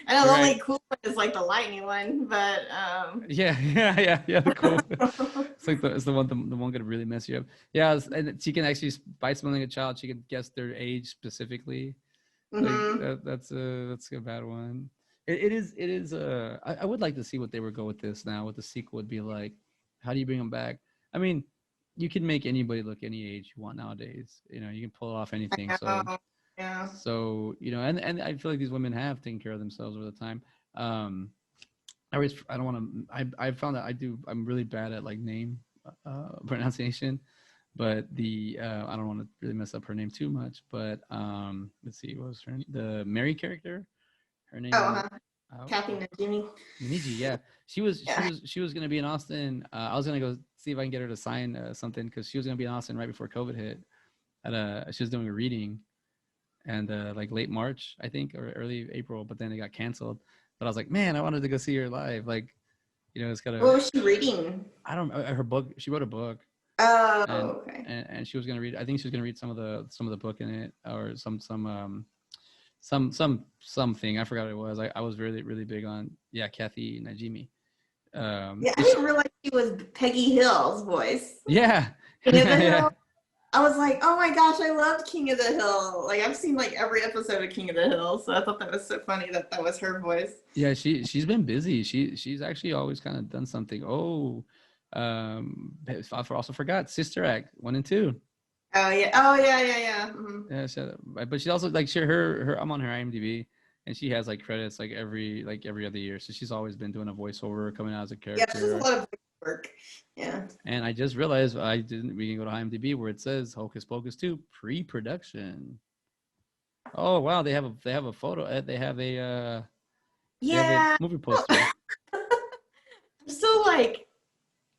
I know the only cool one is like the lightning one, but the cool. It's the one gonna really mess you up. Yeah, and she can actually, by smelling a child, she can guess their age specifically. Like that's a bad one. It is. I would like to see what they would go with this now. What the sequel would be like. How do you bring them back? I mean, you can make anybody look any age you want nowadays. You know, you can pull off anything. Yeah. So you know, and I feel like these women have taken care of themselves over the time. Um, I don't want to. I found that I'm really bad at like name pronunciation, but I don't want to really mess up her name too much. But let's see, what was her name? The Mary character? Her name Oh, is Kathy Najimy. Niji. Yeah, she was gonna be in Austin. I was gonna go see if I can get her to sign something because she was gonna be in Austin right before COVID hit. She was doing a reading, and like late March, I think, or early April, but then it got canceled. But I was like, man, I wanted to go see her live. Like, you know, it's kind of. What was she reading? I don't. Her book. She wrote a book. Oh, And, okay. and she was gonna read. I think she was gonna read some of the book in it, or something. I forgot what it was. I was really big on Kathy Najimy. Yeah, I didn't realize she was Peggy Hill's voice. Yeah. King of the Hill. I was like, oh my gosh, I loved King of the Hill. Like I've seen like every episode of King of the Hill, so I thought that was so funny that was her voice. Yeah, she's been busy. She's actually always kind of done something. I also forgot Sister Act 1 and 2. Oh yeah. Mm-hmm. Yeah, but she also like her I'm on her IMDb, and she has like credits like every other year. So she's always been doing a voiceover, coming out as a character. Yeah, she's a lot of work. Yeah. And I just realized we can go to IMDb where it says Hocus Pocus 2 pre-production. Oh wow, they have a photo. They have a movie poster. I'm still like,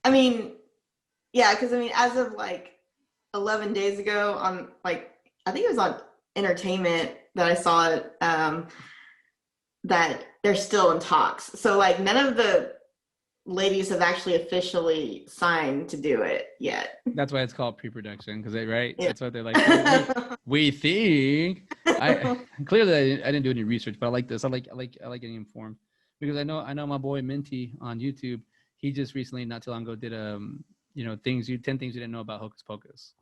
I mean, yeah, because I mean, as of like 11 days ago on like, I think it was on Entertainment that I saw it, that they're still in talks. So like none of the ladies have actually officially signed to do it yet. That's why it's called pre-production, because Yeah. That's what they're like. we think. I clearly I didn't do any research, but I like this. I like getting informed because I know my boy Minty on YouTube. He just recently, not too long ago, did 10 things you didn't know about Hocus Pocus.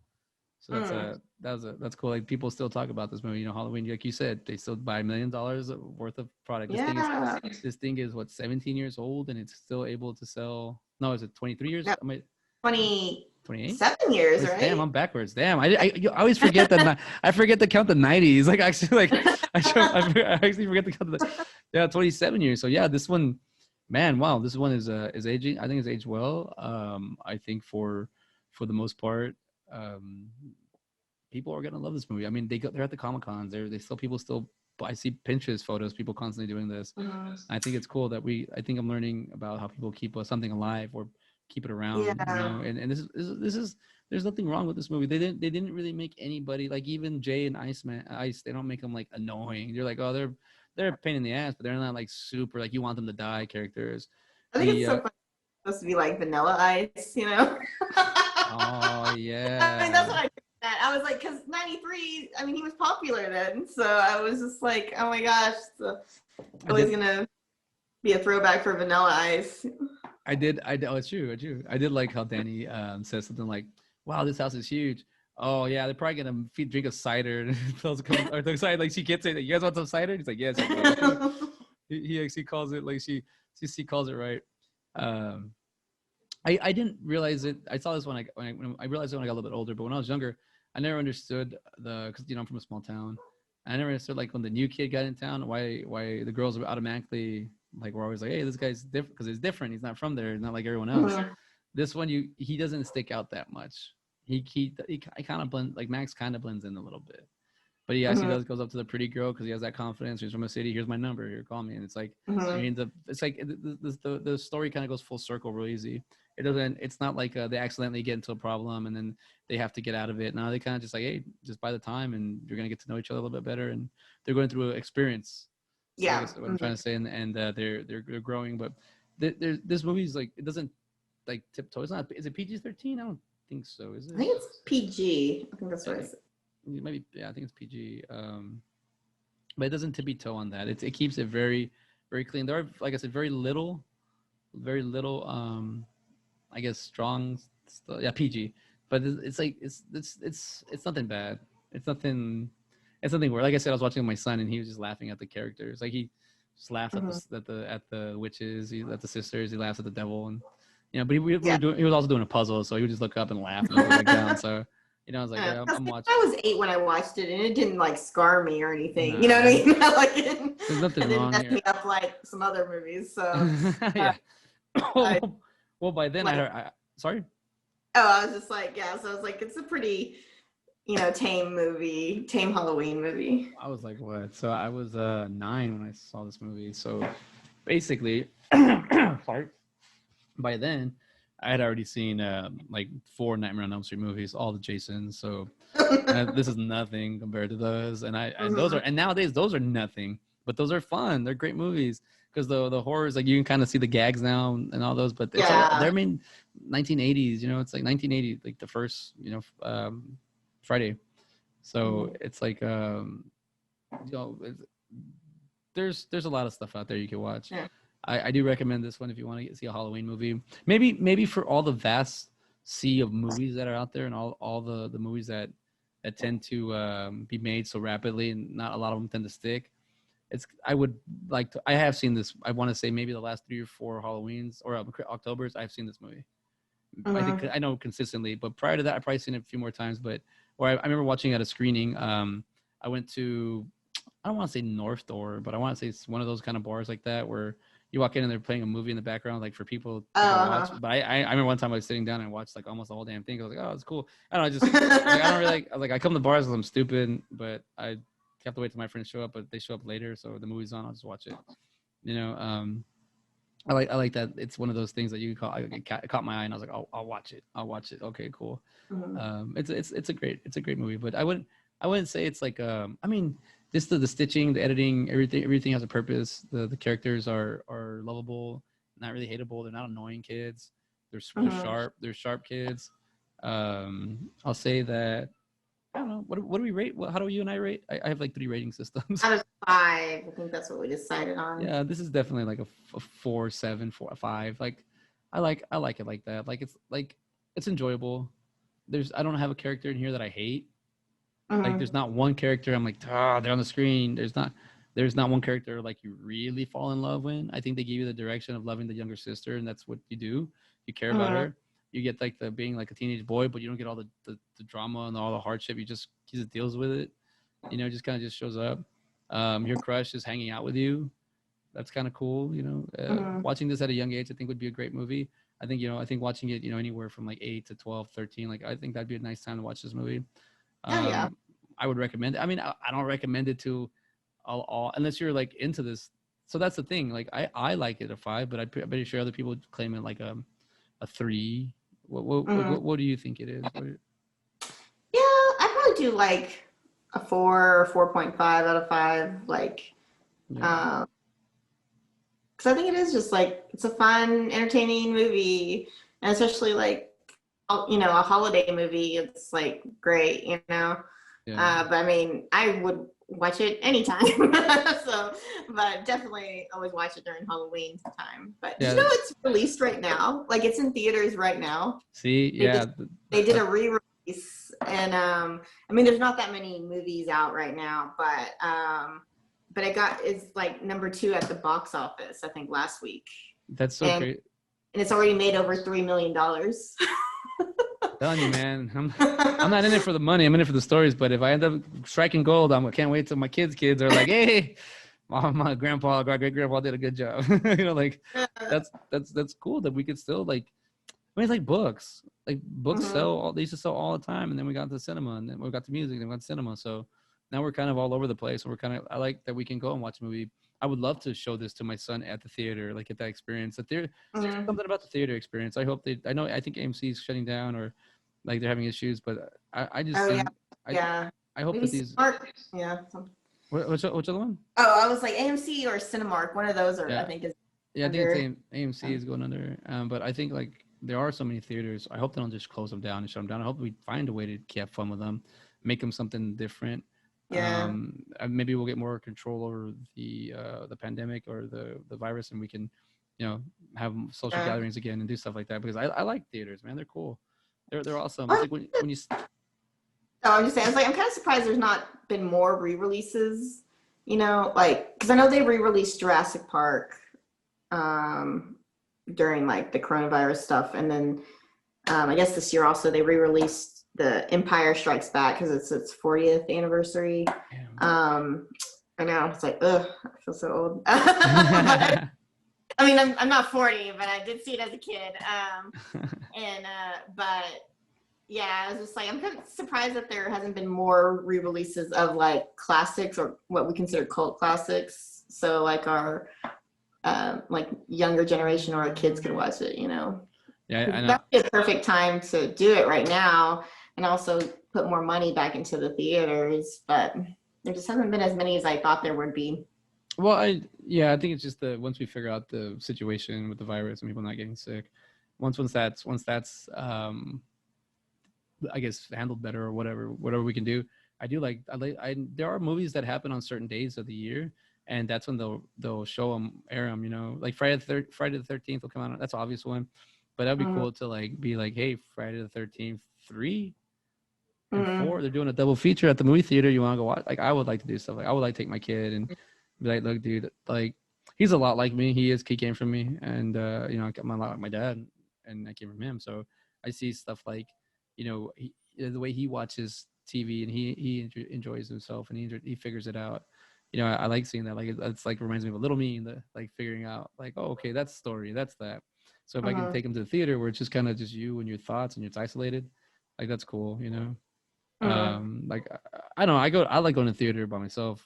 So that's cool. Like people still talk about this movie. You know, Halloween, like you said, they still buy $1 million worth of product. This thing is what, 17 years old, and it's still able to sell. No, is it 23 years? No, 28? 7 years, right? Damn, I'm backwards. Damn, I always forget that. I forget to count the 90s. Like actually, like I actually forget to count the 27 years. So yeah, this one, man, wow, this one is aging. I think it's aged well. I think for the most part, people are gonna love this movie. I mean, they're at the Comic-Cons. People still. I see Pinterest photos. People constantly doing this. Mm-hmm. I think it's cool that I think I'm learning about how people keep something alive or keep it around. Yeah. You know, and this is. There's nothing wrong with this movie. They didn't really make anybody, like even Jay and Ice. They don't make them like annoying. They're like, oh, they're a pain in the ass, but they're not like super like you want them to die characters. I think it's so funny. It's supposed to be like Vanilla Ice, you know? Oh yeah. I mean, that's what I did. I was like, because 93, I mean, he was popular then, so I was just like, oh my gosh, it's always gonna be a throwback for Vanilla Ice. I did. Oh, it's true. I did like how Danny says something like, "Wow, this house is huge." Oh yeah, they're probably gonna drink a cider. Or the cider, like she gets it. You guys want some cider? He's like, yes. He actually calls it like she calls it right. I didn't realize it. I saw this when I realized it when I got a little bit older. But when I was younger, I never understood because I'm from a small town. I never understood like when the new kid got in town, why the girls were automatically like we're always like, hey, this guy's different because he's different. He's not from there. He's not like everyone else. Mm-hmm. This one, he doesn't stick out that much. He kind of blend like Max kind of blends in a little bit, but he actually goes up to the pretty girl because he has that confidence. He's from a city. Here's my number. Here, call me. And it's like I mean the story kind of goes full circle real easy. It's not like they accidentally get into a problem and then they have to get out of it. No, they kind of just like, hey, just buy the time and you're gonna get to know each other a little bit better. And they're going through an experience. So yeah, that's what I'm trying to say, and they're growing, but this movie's like it doesn't like tiptoe. It's not. Is it PG-13? I don't think so. Is it? I think it's PG. I think that's what it maybe. Yeah, I think it's PG. But it doesn't tippy toe on that. It keeps it very, very clean. There are, like I said, very little. I guess strong. Yeah, PG. But it's like it's nothing bad. It's nothing weird. Like I said, I was watching with my son, and he was just laughing at the characters. Like he just laughed at the witches, at the sisters. He laughs at the devil, and But he was also doing a puzzle, so he would just look up and laugh and look down. So, I was like, yeah, I'm watching. I was 8 when I watched it, and it didn't like scar me or anything. Nah. You know what I mean? Like There's nothing wrong mess here. me up like some other movies. So yeah. Well, by then sorry. Oh, I was just like, yeah. So I was like, it's a pretty, tame movie, tame Halloween movie. I was like, what? So I was 9 when I saw this movie. So basically, sorry. By then, I had already seen like 4 Nightmare on Elm Street movies, all the Jasons. So this is nothing compared to those. And and nowadays those are nothing, but those are fun. They're great movies because the horrors, like you can kind of see the gags now and all those. But they're 1980s. It's like 1980, like the first Friday. So it's like there's a lot of stuff out there you can watch. Yeah. I do recommend this one if you want to see a Halloween movie. Maybe for all the vast sea of movies that are out there and all the movies that tend to be made so rapidly and not a lot of them tend to stick. I would like to. I have seen this. I want to say maybe the last 3 or 4 Halloweens or Octobers. I've seen this movie. I know consistently, but prior to that, I've probably seen it a few more times. But I remember watching it at a screening. I went to, I don't want to say North Door, but I want to say it's one of those kind of bars like that where you walk in and they're playing a movie in the background, like for people to watch. But I remember one time I was sitting down and watched like almost the whole damn thing. I was like, oh, it's cool. I don't know, just like, I don't really like. I come to bars because I'm stupid, but I have to wait till my friends show up. But they show up later, so the movie's on, I'll just watch it. I like that it's one of those things that you call. It caught my eye, and I was like, I'll watch it. Okay, cool. It's a great movie, but I wouldn't say it's like I mean, just the stitching, the editing, everything has a purpose. The characters are lovable, not really hateable. They're not annoying kids. They're sharp. They're sharp kids. I'll say that. I don't know. What do we rate? How do you and I rate? I have like 3 rating systems. Out of 5, I think that's what we decided on. Yeah, this is definitely like a 4, 7, 4, 5. Like, I like it like that. Like it's enjoyable. I don't have a character in here that I hate. Like there's not one character I'm like, they're on the screen. There's not one character like you really fall in love with. I think they give you the direction of loving the younger sister, and that's what you do. You care about her. You get like the being like a teenage boy, but you don't get all the drama and all the hardship. He just deals with it. Just kind of just shows up. Your crush is hanging out with you. That's kind of cool. Watching this at a young age, I think would be a great movie. I think watching it, anywhere from like 8 to 12, 13, like I think that'd be a nice time to watch this movie. Yeah. I would recommend it. I mean, I don't recommend it to all unless you're like into this. So that's the thing. Like I like it a 5, but I'm pretty sure other people claim it like a 3. What do you think it is? Yeah, I probably do like a 4 or 4.5 out of 5. Like, because I think it is just like it's a fun, entertaining movie, and especially like a holiday movie. It's like great, Yeah. But I mean, I would watch it anytime. But definitely always watch it during Halloween time. But it's released right now. Like it's in theaters right now. See, They did a re-release, and I mean, there's not that many movies out right now, but it's like number 2 at the box office, I think, last week. That's so great. And it's already made over $3 million. Telling you, man, I'm not in it for the money. I'm in it for the stories. But if I end up striking gold, I can't wait till my kids are like, hey, my great grandpa did a good job. Like that's cool that we could still like. I mean, it's like books. Like books sell. They used to sell all the time, and then we got to cinema, and then we got to music, and then we got to cinema. So now we're kind of all over the place. And I like that we can go and watch a movie. I would love to show this to my son at the theater, like get that experience. There's something about the theater experience. I think AMC is shutting down or like they're having issues, but I just I hope maybe that these Which other one? Oh, I was like AMC or Cinemark. One of those I think is I think it's AMC is going under. But I think like there are so many theaters. I hope they don't just close them down and shut them down. I hope we find a way to have fun with them, make them something different. Maybe we'll get more control over the pandemic or the virus, and we can have social gatherings again and do stuff like that, because I like theaters, man. They're cool. They're awesome. It's like when you I'm just saying, I'm kind of surprised there's not been more re-releases, like, because I know they re-released Jurassic Park, during like the coronavirus stuff. And then I guess this year also they re-released the Empire Strikes Back because it's its 40th anniversary. I know, it's like, ugh, I feel so old. But, I mean, I'm not 40, but I did see it as a kid. But yeah, I was just like, I'm kind of surprised that there hasn't been more re-releases of like classics or what we consider cult classics. So like our like younger generation or our kids could watch it, you know. Yeah, I know. That'd be a perfect time to do it right now, and also put more money back into the theaters. But there just hasn't been as many as I thought there would be. Well, I think it's just once we figure out the situation with the virus and people not getting sick, once that's I guess handled better or whatever we can do. There are movies that happen on certain days of the year, and that's when they'll air them. You know, like Friday the 13th will come out. That's an obvious one, but that'd be cool to like be like, hey, Friday the 13th 3 and 4, they're doing a double feature at the movie theater. You want to go watch? Like, I would like to do stuff. Like, I would like to take my kid and be like, look, dude, like he's a lot like me. He came from me, and you know, I'm a lot like my dad, and I came from him. So I see stuff like, you know, the way he watches TV and he enjoys himself and he figures it out. You know, I like seeing that. Like it's like reminds me of a little me, the like figuring out like, oh, okay, that's the story, that's that. So if I can take him to the theater where it's just kind of just you and your thoughts and it's isolated, like that's cool, you know. Like I don't know, I like going to the theater by myself,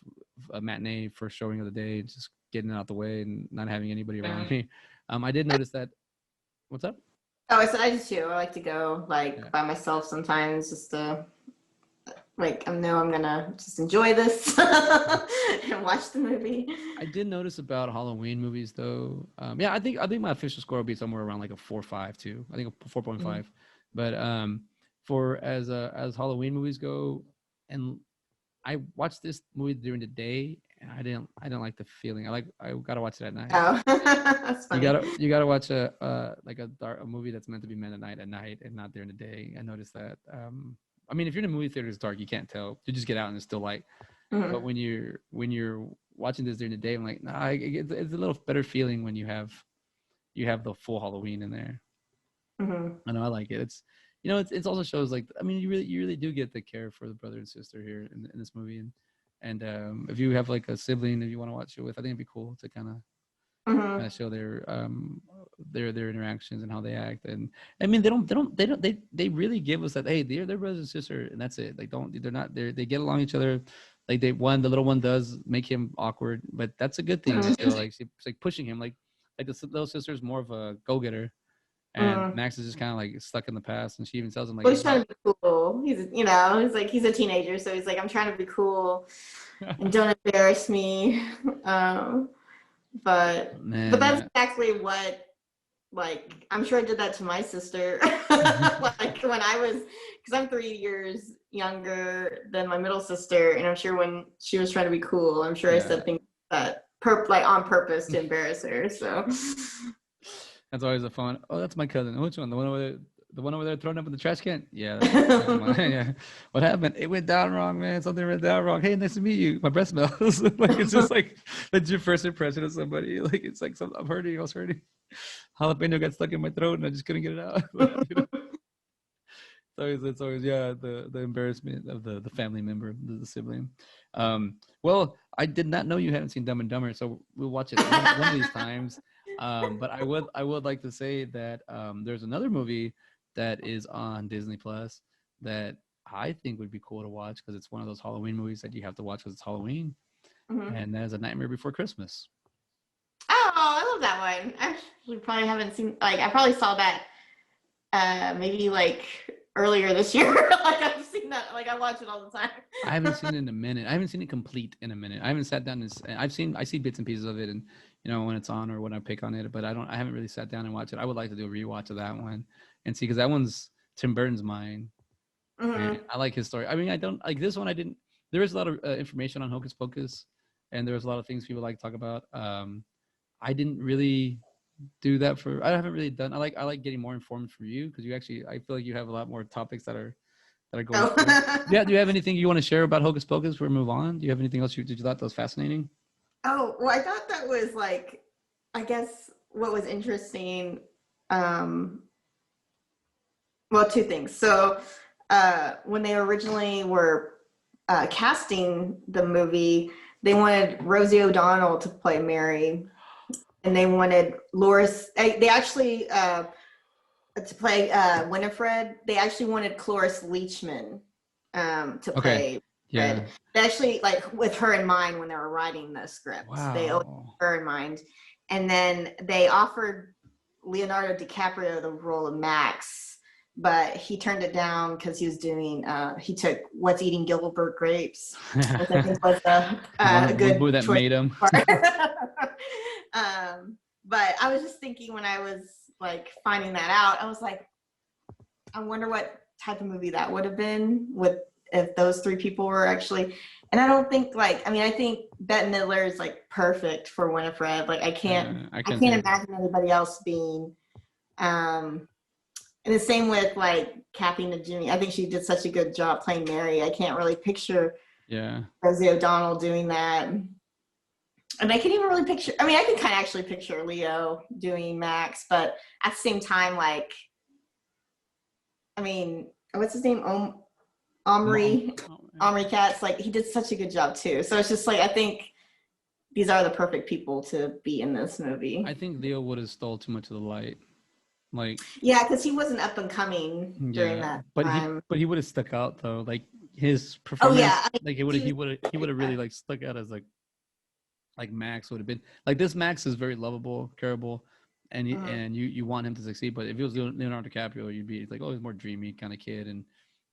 a matinee first showing of the day, just getting out the way and not having anybody around me. I did notice that. What's up? Oh, I said I do too. I like to go like by myself sometimes, just to like I know I'm gonna just enjoy this and watch the movie. I did notice about Halloween movies though. Yeah, I think my official score will be somewhere around like a 4.5 too. I think a 4.5. But for as Halloween movies go, and I watched this movie during the day, and I didn't like the feeling. I gotta watch it at night. Oh, that's funny. You gotta watch a movie that's meant to be meant at night and not during the day. I noticed that. I mean, if you're in a movie theater, it's dark, you can't tell. You just get out and it's still light. But when you're watching this during the day, I'm like, nah, it's a little better feeling when you have the full Halloween in there. I know, I like it. It's, you know, it's also shows like, I mean, you really do get the care for the brother and sister here in this movie, and if you have like a sibling that you want to watch it with, I think it'd be cool to kind of show their interactions and how they act. And I mean, they really give us that, hey, they're brothers and sisters, and that's it. Like they get along each other. Like the little one does make him awkward, but that's a good thing. Still, like she's like pushing him, like the little sister's more of a go-getter. And Max is just kind of like stuck in the past, and she even tells him like, well, he's trying to be cool. He's a teenager, so he's like, I'm trying to be cool and don't embarrass me. But that's exactly what, like, I'm sure I did that to my sister. Like when I was, because I'm 3 years younger than my middle sister, and I'm sure when she was trying to be cool, I'm sure I said things that on purpose to embarrass her. So. That's always a fun. Oh, that's my cousin. Which one? The one over there thrown up in the trash can? Yeah. That's yeah. What happened? It went down wrong, man. Something went down wrong. Hey, nice to meet you. My breath smells. Like it's just like that's your first impression of somebody. Like it's like I'm hurting. I was hurting. Jalapeno got stuck in my throat and I just couldn't get it out. You know? It's always the embarrassment of the family member, the sibling. Well, I did not know you hadn't seen Dumb and Dumber, so we'll watch it one of these times. But I would like to say that there's another movie that is on Disney Plus that I think would be cool to watch because it's one of those Halloween movies that you have to watch because it's Halloween, and that is A Nightmare Before Christmas. Oh, I love that one. I actually probably haven't seen, like, I probably saw that maybe like earlier this year. Like I've seen that, like I watch it all the time. I haven't seen it in a minute. I haven't seen it complete in a minute. I haven't sat down and I see bits and pieces of it, and you know when it's on or when I pick on it, but I haven't really sat down and watched it. I would like to do a rewatch of that one and see, because that one's Tim Burton's mine. And I like his story. I mean, I don't like this one. I didn't. There is a lot of information on Hocus Pocus, and there's a lot of things people like to talk about. I didn't really do that I haven't really done. I like getting more informed from you because I feel like you have a lot more topics that are going. Yeah. Do you have anything you want to share about Hocus Pocus before we move on? Do you have anything else you thought that was fascinating? Oh, well, I thought that was like, I guess what was interesting. Well, two things. So when they originally were casting the movie, they wanted Rosie O'Donnell to play Mary, and they wanted Loris. They actually to play Winifred. They actually wanted Cloris Leachman to play. Yeah. Fred. They actually, like, with her in mind when they were writing the script. Wow. They always had her in mind, and then they offered Leonardo DiCaprio the role of Max, but he turned it down because he was doing. He took What's Eating Gilbert Grapes, which I think was a good movie that choice. made him. But I was just thinking when I was like finding that out, I was like, I wonder what type of movie that would have been if those three people were actually. And I don't think I think Bette Midler is like perfect for Winifred. Like I can't imagine anybody else being. And the same with like Kathy Najimy. I think she did such a good job playing Mary. I can't really picture Rosie O'Donnell doing that. And I can't even really picture. I mean, I can kind of actually picture Leo doing Max, but at the same time, like, I mean, what's his name? Omri Katz. Like, he did such a good job too. So it's just like I think these are the perfect people to be in this movie. I think Leo would have stole too much of the light. Like, yeah, because he wasn't up and coming during that time. He would have stuck out though. Like his performance. Oh yeah, like he would have really like stuck out as like Max would have been. Like this Max is very lovable, careable, and you want him to succeed. But if it was Leonardo DiCaprio, you'd be like, oh, he's more dreamy kind of kid, and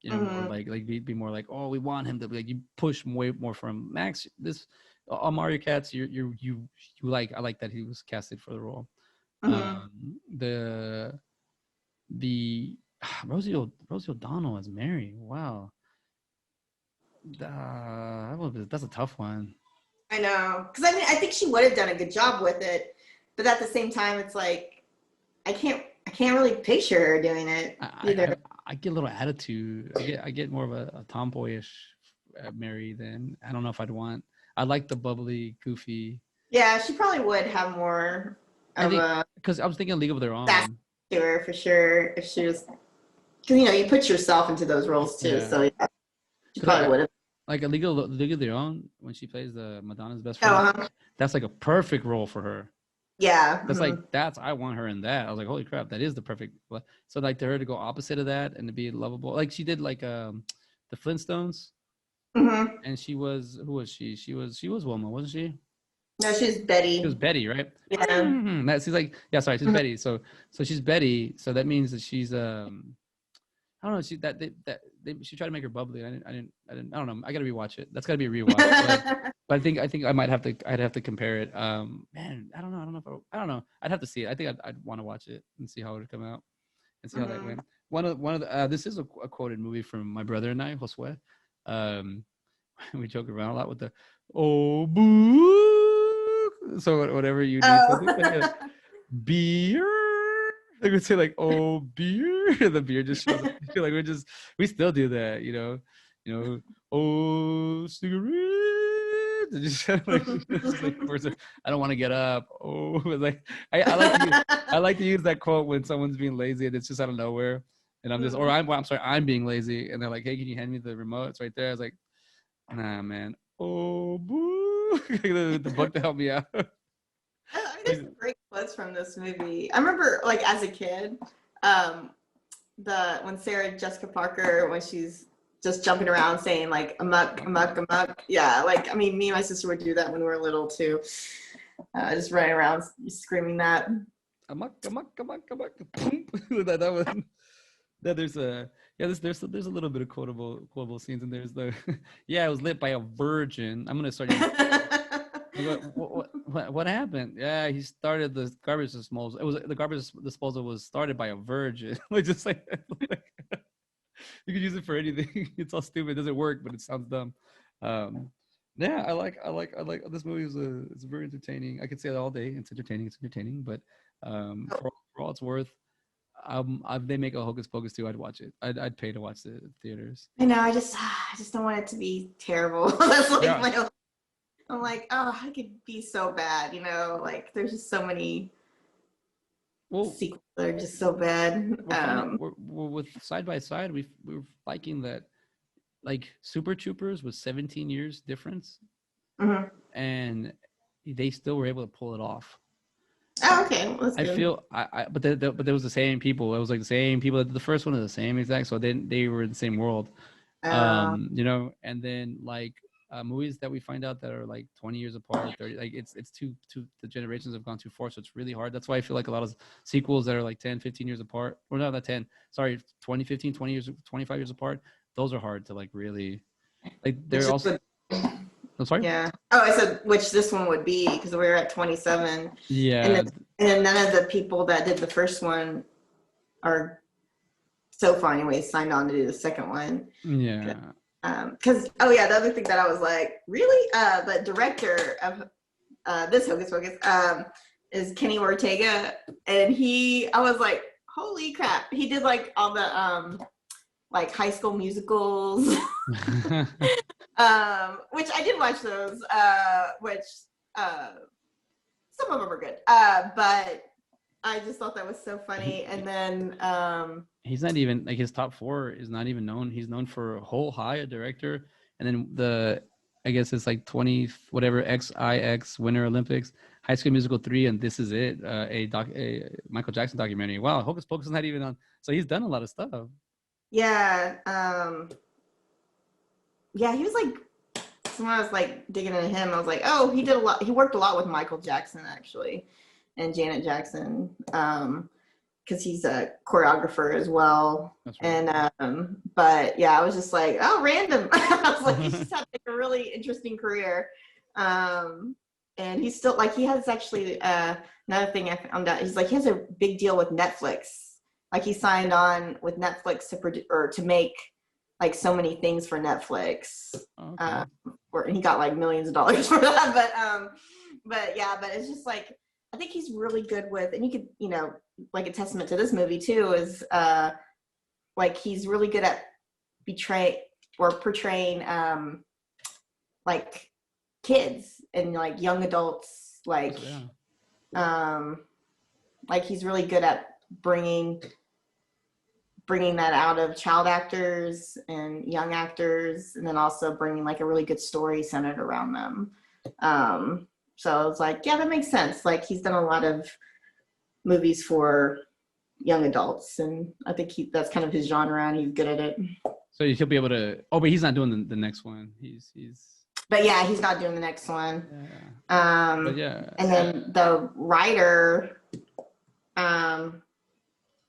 you know, more like be more like, oh, we want him to be like, you push way more from Max. This Mario Katz, you like. I like that he was casted for the role. The Rosie O'Donnell as Mary. Wow, that's a tough one. I know, because I mean, I think she would have done a good job with it, but at the same time, it's like I can't really picture her doing it either. I get a little attitude. I get more of a tomboyish Mary than I don't know if I'd want. I like the bubbly, goofy. Yeah, she probably would have more of because I was thinking League of Their Own. To her for sure if she was, because you put yourself into those roles too. Yeah. So yeah, she probably would have. Like a League of Their Own, when she plays the Madonna's best friend, that's like a perfect role for her. Yeah, that's I want her in that. I was like, holy crap, that is the perfect. So like to her to go opposite of that and to be lovable, like she did like the Flintstones, and she was who was she? She was Wilma, wasn't she? No, she's Betty. She was Betty, right? Yeah. She's like she's Betty. So she's Betty. So that means that she's I don't know. She tried to make her bubbly. I don't know. I gotta rewatch it. That's gotta be a rewatch. but I think I might have to. I'd have to compare it. Man, I don't know. I don't know. I'd have to see it. I think I'd want to watch it and see how it would come out and see how that went. One of the this is a quoted movie from my brother and I, Josue. We joke around a lot with the oh boo. So whatever you do, beer. Like we say like, oh beer, the beer just shows up. I feel like we still do that, oh cigarette. Just like I don't want to get up. Oh, like I like to use that quote when someone's being lazy and it's just out of nowhere, and I'm just I'm being lazy, and they're like, hey, can you hand me the remote? It's right there. I was like, nah, man. Oh boo, the book to help me out. There's some great quotes from this movie. I remember, like, as a kid, when Sarah Jessica Parker, when she's just jumping around saying like amok, amok, amok. Yeah, like I mean, me and my sister would do that when we were little too. Just running around screaming that. Amok, amok, amok, amok. that one. Yeah, there's a little bit of quotable scenes, and there's the it was lit by a virgin. I'm gonna start. What happened? Yeah, he started the garbage disposal. The garbage disposal was started by a virgin. Just like you could use it for anything. It's all stupid. It doesn't work, but it sounds dumb. I like this movie. It's very entertaining. I could say that all day. It's entertaining. But for all it's worth, if they make a Hocus Pocus 2, I'd watch it. I'd pay to watch the theaters. I know. I just don't want it to be terrible. That's like my I'm like, oh, I could be so bad, like there's just so many Well, sequels that are just so bad. we're with Side by Side. We were liking that, like Super Troopers was 17 years difference, Mhm. and they still were able to pull it off. Oh, okay, well, that's I good. feel but but there was the same people. It was like the same people that did the first one are the same exact. So they were in the same world. Uh, And then like movies that we find out that are like 20 years apart, 30, like it's too the generations have gone too far, so it's really hard. That's why I feel like a lot of sequels that are like 10, 15 years apart, or not 10, sorry, 20, 15, 20 years, 25 years apart, those are hard to like really, like which they're is also, what, I'm sorry. yeah. Oh, I said which this one would be because we were at 27, and then, Yeah. and then none of the people that did the first one are so far anyways signed on to do the second one. Yeah. Because oh yeah, the other thing that I was like, really, the director of this Hocus Pocus is Kenny Ortega, and I was like, holy crap, he did like all the like High School Musicals, which I did watch those, which some of them are good, but I just thought that was so funny. And then he's not even like his top four is not even known. He's known for Whole High, a director, and then I guess it's like 20 whatever XIX Winter Olympics, High School Musical 3, and This Is It, a Michael Jackson documentary. Wow, Hocus Pocus is not even on. So he's done a lot of stuff. yeah, yeah, he was like, when I was like digging into him, I was like, oh, he did a lot. He worked a lot with Michael Jackson actually, and Janet Jackson, because he's a choreographer as well. That's right. And but yeah, I was just like, oh, random. I was like, he's just had like a really interesting career. And he's still like, he has actually another thing I found out. He's like, he has a big deal with Netflix. Like he signed on with Netflix to make like so many things for Netflix. Okay. Where he got like millions of dollars for that. But yeah, but it's just like, I think he's really good with, and you could, like a testament to this movie too, is like he's really good at portraying like kids and like young adults, like he's really good at bringing that out of child actors and young actors, and then also bringing like a really good story centered around them. So it's like, yeah, that makes sense. Like he's done a lot of movies for young adults, and I think that's kind of his genre, and he's good at it. So he'll be able to. Oh, but he's not doing the next one. He's. But yeah, he's not doing the next one. Yeah. But yeah. And then the writer,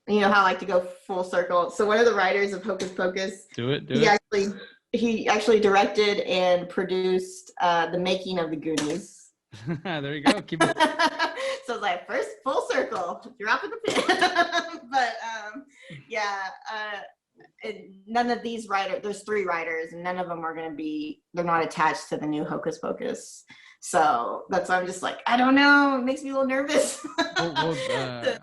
you know how I like to go full circle. So one of the writers of Hocus Pocus, he actually directed and produced the making of the Goonies. There you go. Keep it. So it's like first full circle, dropping the pin. But yeah, and none of these writers. There's 3 writers, and none of them are going to be. They're not attached to the new Hocus Pocus. So that's why I'm just like, I don't know. It makes me a little nervous. To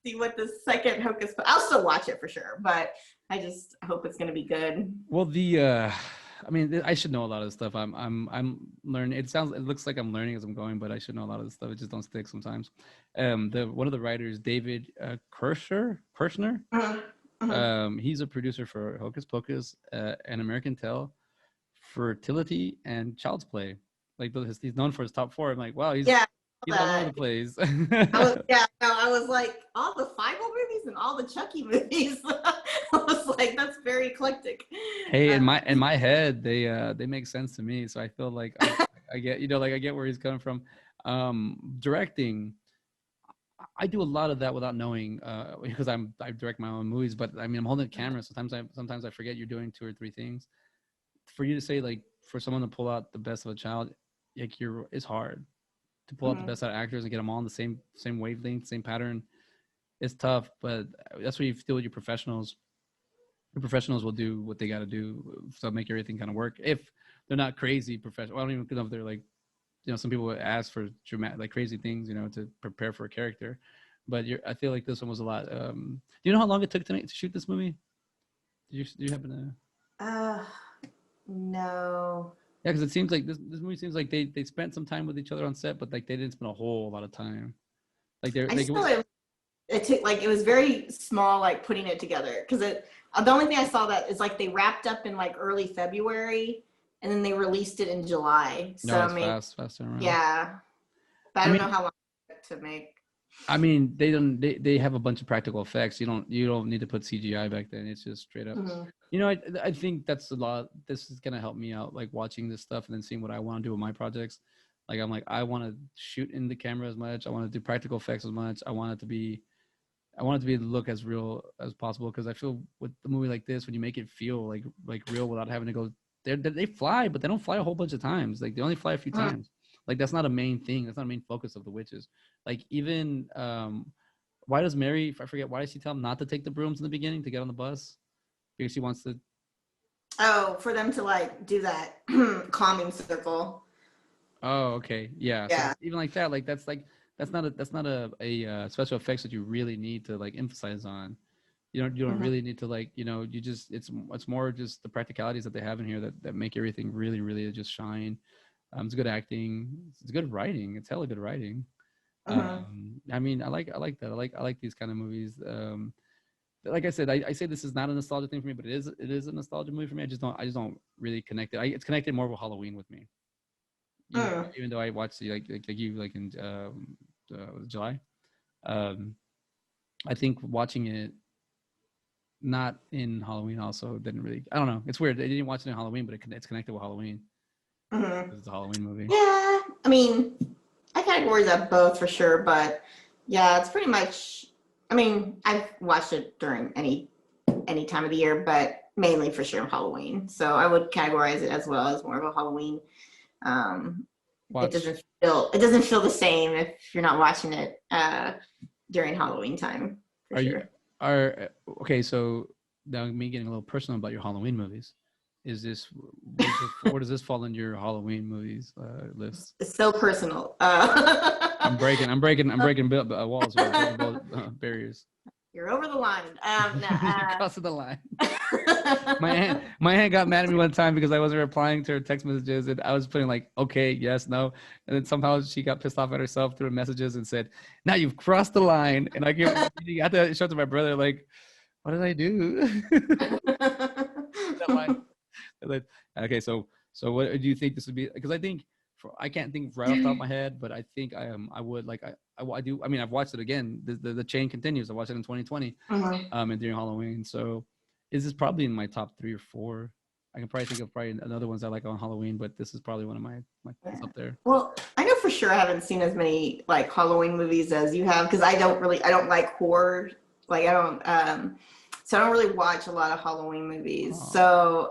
see what the second Hocus Pocus. I'll still watch it for sure, but I just hope it's going to be good. Well, I mean, I should know a lot of this stuff. I'm learning. It looks like I'm learning as I'm going, but I should know a lot of this stuff. It just don't stick sometimes. One of the writers, David Kirshner, he's a producer for Hocus Pocus, An American Tale, Fertility, and Child's Play. Like he's known for his top 4. I'm like, wow, he's all over the place. I was like, all the Five-O movies and all the Chucky movies. I was like, that's very eclectic. Hey, in my head, they make sense to me. So I feel like I get, I get where he's coming from. Directing, I do a lot of that without knowing, because I direct my own movies. But I mean, I'm holding a camera. Sometimes I forget you're doing 2 or 3 things. For you to say, like, for someone to pull out the best of a child, like it's hard to pull out the best out of actors and get them all in the same wavelength, same pattern. It's tough, but that's what you feel with your professionals. The professionals will do what they got to do to make everything kind of work. If they're not crazy professional, I don't even know if they're like, some people would ask for dramatic, like crazy things, to prepare for a character. But I feel like this one was a lot. Do you know how long it took to shoot this movie? Do you happen to? No. Yeah, because it seems like this movie seems like they spent some time with each other on set, but like they didn't spend a whole lot of time. Like it took like it was very small, like putting it together because it. The only thing I saw that is like they wrapped up in like early February, and then they released it in July. No, So it's fast around. yeah, but I I don't know mean, how long it took to make. they don't. They have a bunch of practical effects. You don't need to put CGI back then. It's just straight up. Mm-hmm. I think that's a lot. This is gonna help me out, like watching this stuff and then seeing what I want to do with my projects. Like I'm like I want to shoot in the camera as much. I want to do practical effects as much. I want it to be look as real as possible because I feel with the movie like this, when you make it feel like real without having to go, they fly, but they don't fly a whole bunch of times. Like they only fly a few times. Like that's not a main thing. That's not a main focus of the witches. Like even why does Mary? I forget why does she tell him not to take the brooms in the beginning to get on the bus because she wants to. Oh, for them to like do that calming circle. Oh, okay, yeah. So Yeah. even like that, like that's not a special effects that you really need to like emphasize on. You don't Mm-hmm. really need to like you just it's more just the practicalities that they have in here that make everything really just shine. It's good acting, it's good writing, it's hella good writing. Mm-hmm. I mean, I like that. I like these kind of movies. Like I said, I say this is not a nostalgia thing for me, but it is a nostalgia movie for me. I just don't really connect it. It's connected more with Halloween with me. Mm. Even though I watched it like you like in July. Um, I think watching it not in Halloween also didn't really. I don't know. It's weird. I didn't watch it in Halloween, but it's connected with Halloween Mm-hmm. because it's a Halloween movie. Yeah, I mean, I categorize that both for sure, but yeah, it's pretty much. I mean, I've watched it during any time of the year, but mainly for sure Halloween. So I would categorize it as well as more of a Halloween. Um, Watch. it doesn't feel the same if you're not watching it during Halloween time for Are you sure. are okay? So now me getting a little personal about your Halloween movies. Is this where does this fall in your Halloween movies list? It's so personal. I'm breaking walls here, breaking barriers. You're over the line. No, You're crossing the line. My aunt got mad at me one time because I wasn't replying to her text messages and I was putting like okay, yes, no, and then somehow she got pissed off at herself through messages and said, "Now you've crossed the line." And I had to show it to my brother like, "What did I do?" That line. Okay, so what do you think this would be? Because I think I can't think right off the top of my head, but I think I would like I do. I mean, I've watched it again. The chain continues. I watched it in 2020, Mhm. and during Halloween. So, is this probably in my top 3 or 4? I can probably think of probably another ones I like on Halloween, but this is probably one of my it's up there. Well, I know for sure I haven't seen as many like Halloween movies as you have because I don't like horror. Like I don't so I don't really watch a lot of Halloween movies. Oh. So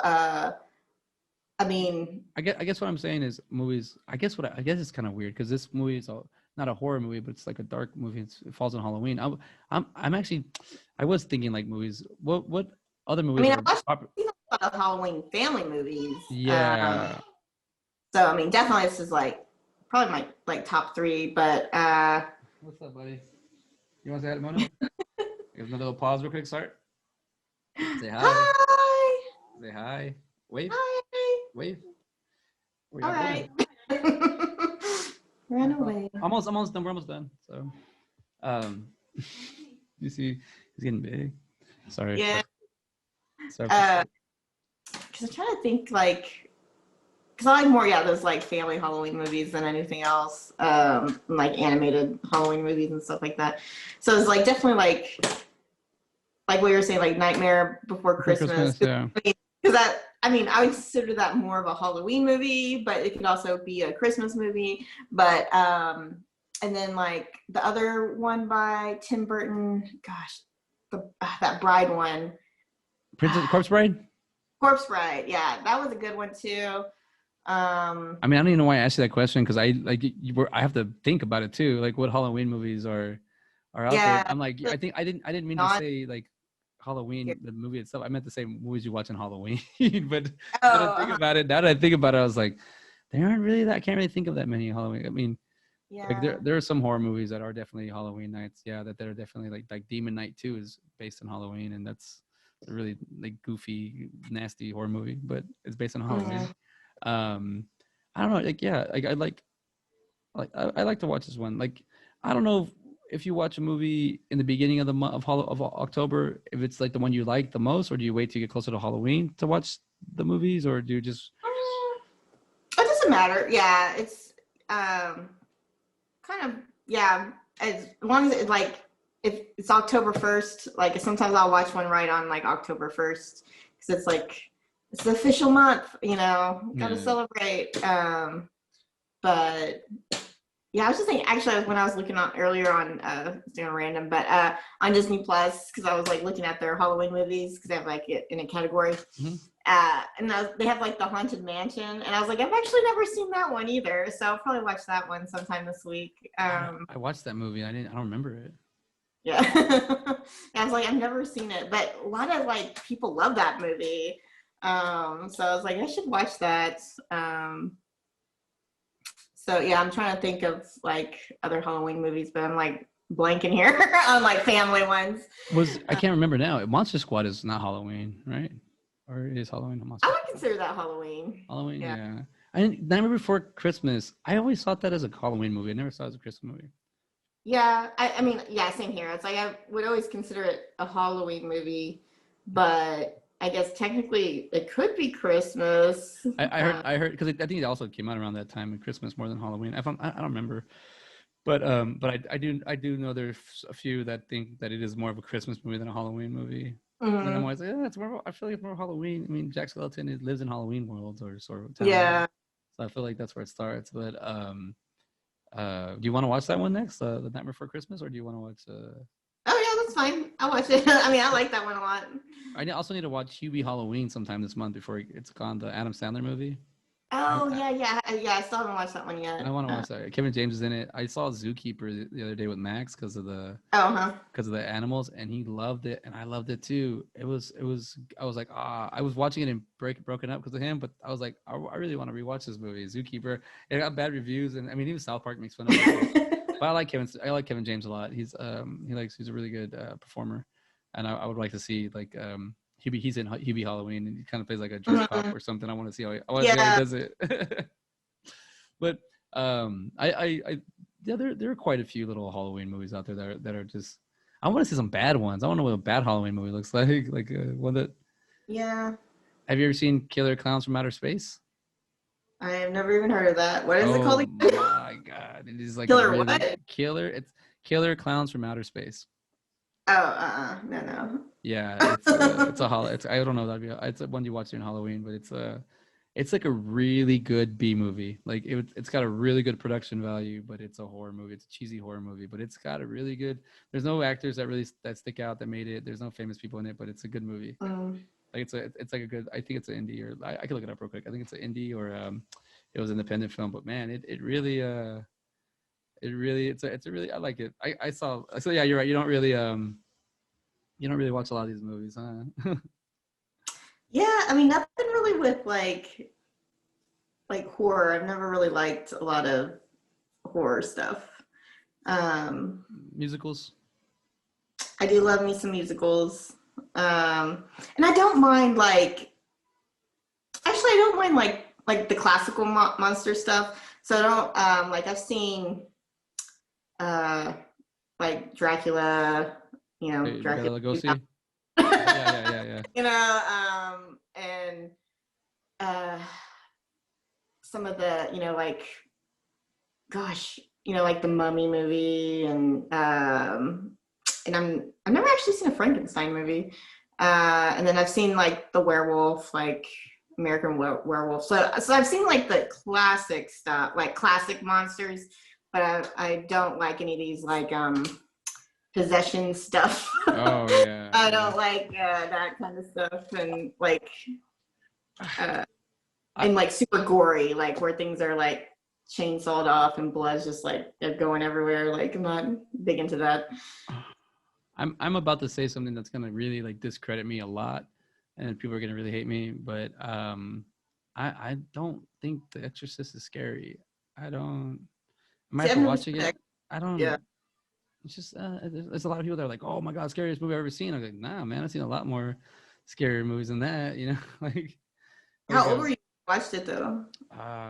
I mean I guess what I'm saying is movies. I guess it's kind of weird because this movie is not a horror movie, but it's like a dark movie. It falls on Halloween. I'm actually I was thinking like movies. What other I movies mean are I've watched popular? a lot of Halloween family movies. Yeah. So I mean definitely this is like probably my like top three, but What's up, buddy? You want to say hi to Mona? Give another little pause real quick. Start. Say hi. hi. Say hi. Wave. Hi. Wave. Where All y'all right. going? Run away. Almost done. We're almost done. So, um, you see, he's getting big. Sorry. Yeah. Sorry. Because I'm trying to think like because I like more those like family Halloween movies than anything else, like animated Halloween movies and stuff like that. So it's like definitely like what you were saying, like Nightmare Before Christmas. Yeah. Because that I mean I would consider that more of a Halloween movie, but it could also be a Christmas movie. But and then like the other one by Tim Burton, gosh, that Bride one. Princess Corpse Bride. Corpse Bride, yeah, that was a good one too. I mean, I don't even know why I asked you that question because I like I have to think about it too. Like, what Halloween movies are out there? I'm like, I didn't mean to say like Halloween, the movie itself. I meant to say movies you watch on Halloween. but now that I think about it, I was like, there aren't really that. I can't really think of that many Halloween. I mean, like there are some horror movies that are definitely Halloween nights. Yeah, that are definitely like Demon Knight 2 is based on Halloween, and that's a really like goofy, nasty horror movie, but it's based on Halloween. I don't know, like yeah, like I like to watch this one. Like I don't know if you watch a movie in the beginning of the month of October, if it's like the one you like the most, or do you wait to get closer to Halloween to watch the movies, or do you just? It doesn't matter. Yeah, it's kind of, yeah. As long as it, like, if it's October 1st, like sometimes I'll watch one right on like October 1st because it's like it's the official month, gotta celebrate. But yeah, I was just thinking, actually, when I was looking on earlier on, doing random, but on Disney Plus, because I was like looking at their Halloween movies, because they have like it in a category. Mm-hmm. They have like the Haunted Mansion, and I was like, I've actually never seen that one either, so I'll probably watch that one sometime this week. I watched that movie. I don't remember it. Yeah. I was like, I've never seen it, but a lot of like people love that movie. So I was like, I should watch that. So yeah, I'm trying to think of like other Halloween movies, but I'm like blanking here on like family ones. I can't remember now. Monster Squad is not Halloween, right? Or it is Halloween? I would consider that Halloween. Halloween, yeah. Nightmare Before Christmas. I always thought that as a Halloween movie. I never saw it as a Christmas movie. Yeah, I mean, yeah, same here. It's like I would always consider it a Halloween movie, but I guess technically it could be Christmas. I heard because I think it also came out around that time, Christmas more than Halloween. I don't remember, but I do know there's a few that think that it is more of a Christmas movie than a Halloween movie. Mm-hmm. And I'm always like, it's more. I feel like it's more Halloween. I mean, Jack Skellington lives in Halloween worlds or sort of town. Yeah. So I feel like that's where it starts. But do you want to watch that one next, the Nightmare Before Christmas, or do you want to watch? Oh yeah, that's fine. I'll watch it. I mean, I like that one a lot. I also need to watch Hubie Halloween sometime this month before it's gone. The Adam Sandler movie. Oh yeah. I still haven't watched that one yet. I want to watch that. Kevin James is in it. I saw Zookeeper the other day with Max because of the animals, and he loved it, and I loved it too. It was. I was like, I was watching it and broken up because of him, but I was like, I really want to rewatch this movie, Zookeeper. It got bad reviews, and I mean, even South Park makes fun of it. But I like Kevin James a lot. He's a really good performer, and I would like to see like he's in Hubie Halloween, and he kind of plays like a jerk cop or something. I want to see how he does it. But there are quite a few little Halloween movies out there that are just. I want to see some bad ones. I want to know what a bad Halloween movie looks like. Like one that. Yeah. Have you ever seen Killer Clowns from Outer Space? I have never even heard of that. What is it called? Oh my god! It is like Killer what? It's Killer Clowns from Outer Space. Oh, no. Yeah, it's I don't know it's one you watch during Halloween, but it's like a really good B movie. Like it's got a really good production value, but it's a horror movie. It's a cheesy horror movie, but it's got a really good. There's no actors that stick out that made it. There's no famous people in it, but it's a good movie. Like it's like a good. I think it's an indie, or I can look it up real quick. I think it's an indie or it was an independent film. But man, it really it's a really I like it. I saw. So yeah, you're right. You don't really watch a lot of these movies, huh? Yeah, I mean nothing really with like horror. I've never really liked a lot of horror stuff. Musicals. I do love me some musicals. And I don't mind I don't mind like the classical monster stuff. So I don't I've seen like Dracula, Dracula Lugosi. Yeah. And some of the like the Mummy movie, and I've never actually seen a Frankenstein movie. And then I've seen like the werewolf, like American Werewolf. So I've seen like the classic stuff, like classic monsters, but I don't like any of these like possession stuff. Oh yeah. I don't like that kind of stuff, and like and like super gory, like where things are like chainsawed off and blood's just like going everywhere. Like I'm not big into that. I'm about to say something that's gonna really like discredit me a lot, and people are gonna really hate me. But I don't think The Exorcist is scary. I don't. Am I watching it? I don't. Yeah. It's just there's a lot of people that are like, oh my god, scariest movie I've ever seen. I'm like, nah, man, I've seen a lot more scary movies than that. Like. How old were you when you watched it though?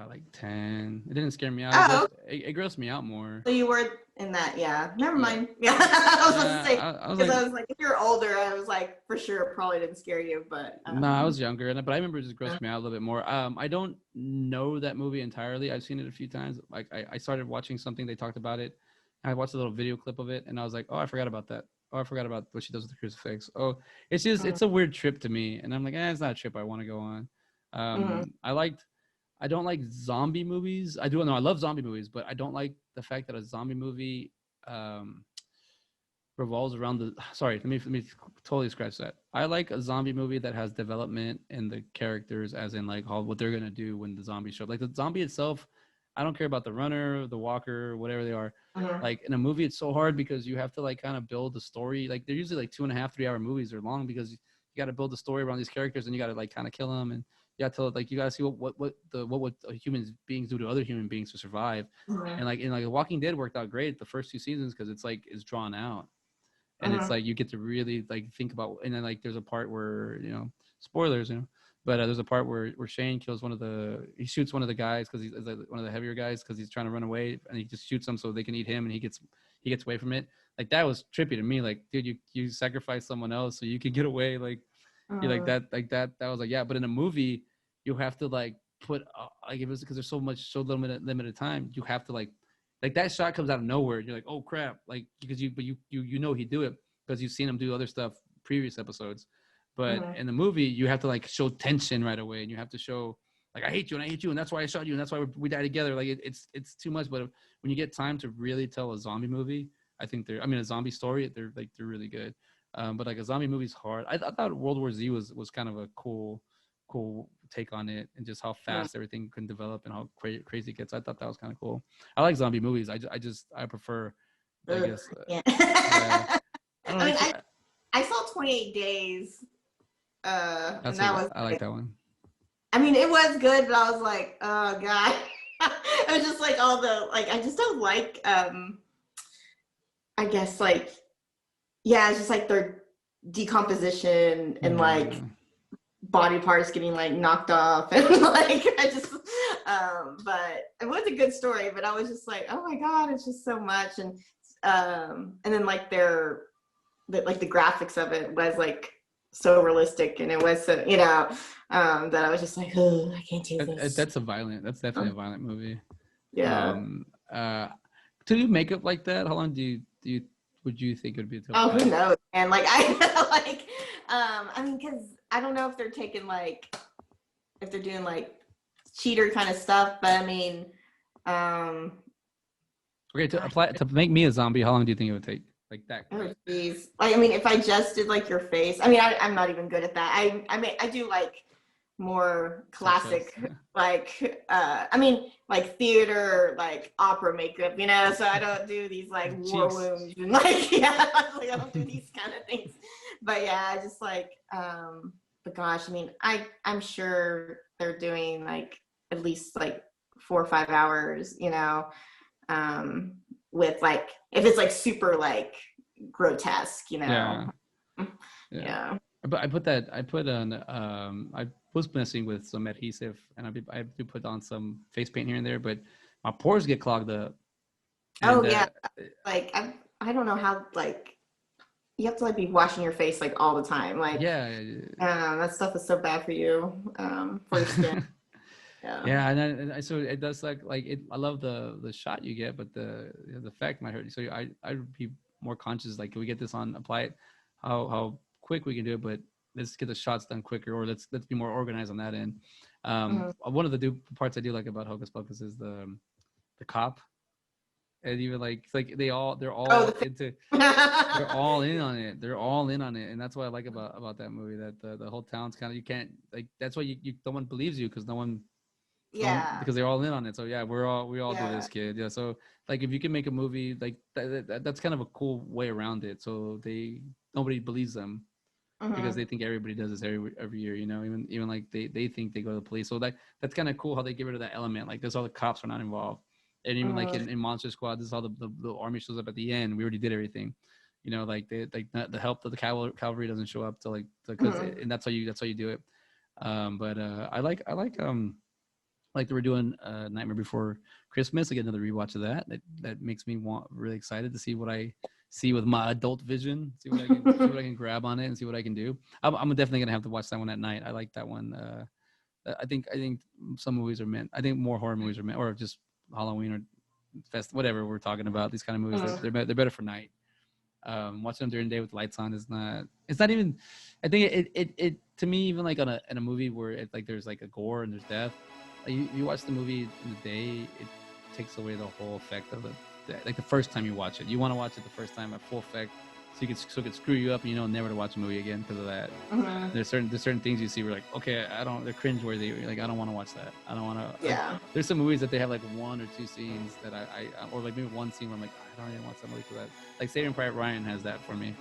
Like 10. It didn't scare me out. Oh. It grossed me out more. So you were in that, yeah. Never mind. Yeah, I was gonna say, I was because like, I was like, if you're older, I was like, for sure, it probably didn't scare you, but no, I was younger, but I remember it just grossed me out a little bit more. I don't know that movie entirely. I've seen it a few times. Like I started watching something, they talked about it. I watched a little video clip of it, and I was like, oh, I forgot about that. Oh, I forgot about what she does with the crucifix. Oh, it's a weird trip to me, and I'm like, it's not a trip I want to go on. Mhm. I don't like zombie movies. I do know I love zombie movies, but I don't like the fact that a zombie movie um, revolves around the. Sorry, let me totally scratch that. I like a zombie movie that has development in the characters, as in like how what they're gonna do when the zombies show up. Like the zombie itself, I don't care about the runner, the walker, whatever they are. Mhm. Like in a movie, it's so hard because you have to like kind of build the story. Like they're usually like 2.5, 3 hour movies are long because you got to build the story around these characters and you got to like kind of kill them and you got to like you got to see what would human beings do to other human beings to survive. Mhm. And like in like Walking Dead worked out great the first 2 seasons because it's like it's drawn out and it's Mhm. like you get to really like think about and then like there's a part where spoilers but there's a part where Shane kills he shoots one of the guys because he's like one of the heavier guys because he's trying to run away and he just shoots him so they can eat him and he gets away from it. Like that was trippy to me. Like dude, you sacrifice someone else so you can get away. Like you Mhm. like that was like yeah. But in a movie you have to like put like if it's because there's so limited time you have to like that shot comes out of nowhere. You're like, oh crap, like because you know he'd do it because you've seen him do other stuff previous episodes. But Mhm. in the movie, you have to like show tension right away, and you have to show like I hate you and I hate you, and that's why I shot you, and that's why we die together. Like it's too much. But when you get time to really tell a zombie movie, a zombie story, they're really good. But like a zombie movie's hard. I thought World War Z was kind of a cool take on it and just how Mhm. fast everything can develop and how crazy it gets. I thought that was kind of cool. I like zombie movies. I prefer, I Ugh, guess, yeah. yeah. I don't know. I mean, I saw 28 Days, and that was I like like, that one. I mean, it was good, but I was like, oh god, it was just like all the like, I just don't like, I guess like, yeah, it's just like their decomposition and like Yeah, body parts getting like knocked off and like I just but it was a good story, but I was just like, oh my god, it's just so much. And then like like the graphics of it was like so realistic and it was so that I was just like, oh, I can't do this. that's definitely a violent movie. Yeah. Um, uh, to do makeup like that, how long do you would you think it would be to Oh, apply who it? knows? And like I like I mean, because I don't know if they're taking like if they're doing like cheater kind of stuff, but I mean, um, Okay, to gosh, apply to make me a zombie, how long do you think it would take? Like that oh quick? geez. Like, I mean, if I just did like your face, I mean, I'm not even good at that. I mean, I do like more Touch ups. classic, like, I mean, like theater, like opera makeup, so I don't do these like war Cheeks. wounds and like, yeah, like I don't do these kind of things. But yeah, I just like, but gosh, I mean, I'm sure they're doing like at least like 4 or 5 hours, um, with like if it's like super like grotesque, Yeah, yeah. yeah. But I put on I was messing with some adhesive and I do put on some face paint here and there, but my pores get clogged up. Oh And yeah, like I don't know how like you have to like be washing your face like all the time. Like yeah. that stuff is so bad for you, for your skin. Yeah. Yeah, and I so it does like it. I love the shot you get, but the effect might hurt you. So I'd be more conscious. Like, can we get this on? Apply it. How quick we can do it, but let's get the shots done quicker, or let's be more organized on that end. Mhm. One of the parts I do like about Hocus Pocus is the cop, and even like Oh, they're all in on it. They're all in on it, and that's what I like about that movie. That the whole town's kind of you can't like. That's why you no one believes you because no one yeah, because they're all in on it. So yeah, we all do yeah. this, kid. Yeah. So like if you can make a movie like that's kind of a cool way around it. So nobody believes them because Hmm. they think everybody does this every year. Even like they think they go to the police. So that's kind of cool how they get rid of that element. Like there's all the cops are not involved, and even like Hmm. in Monster Squad, this is how the army shows up at the end. We already did everything. Like they like the help of the cavalry doesn't show up to like because Hmm. and that's how you do it. But I like like they were doing Nightmare Before Christmas. I get another rewatch of that. That makes me really excited to see what I see with my adult vision. See what I can grab on it and see what I can do. I'm definitely gonna have to watch that one at night. I like that one. I think some movies are meant. I think more horror movies are meant, or just Halloween or whatever we're talking about. These kind of movies, they're better for night. Watching them during the day with lights on is not. It's not even. I think it to me, even like in a movie where it like there's like a gore and there's death. Like you watch the movie in the day, it takes away the whole effect of it. Like the first time you watch it, you want to watch it the first time at full effect, so it could screw you up and you know never to watch a movie again because of that. There's certain things you see where like, okay, they're cringeworthy. Like I don't want to watch that. I don't want to. Yeah. There's some movies that they have like one or two scenes that I or like maybe one scene where I'm like, I don't even watch that movie for that. Like Saving Private Ryan has that for me.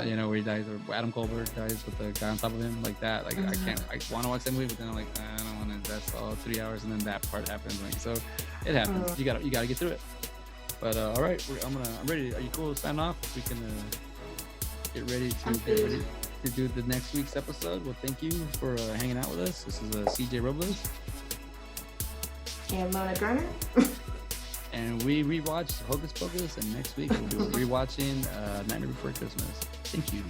You know, where he dies, or Adam Colbert dies with the guy on top of him, like that. Like I want to watch that movie, but then I'm like, I don't want to invest all 3 hours, and then that part happens. Like, so it happens. You gotta get through it. But all right, I'm ready. Are you cool to sign off? We can get ready to do the next week's episode. Well, thank you for hanging out with us. This is CJ Robles and Mona Garner. And we rewatched Hocus Pocus, and next week we'll be rewatching Nightmare Before Christmas. Thank you.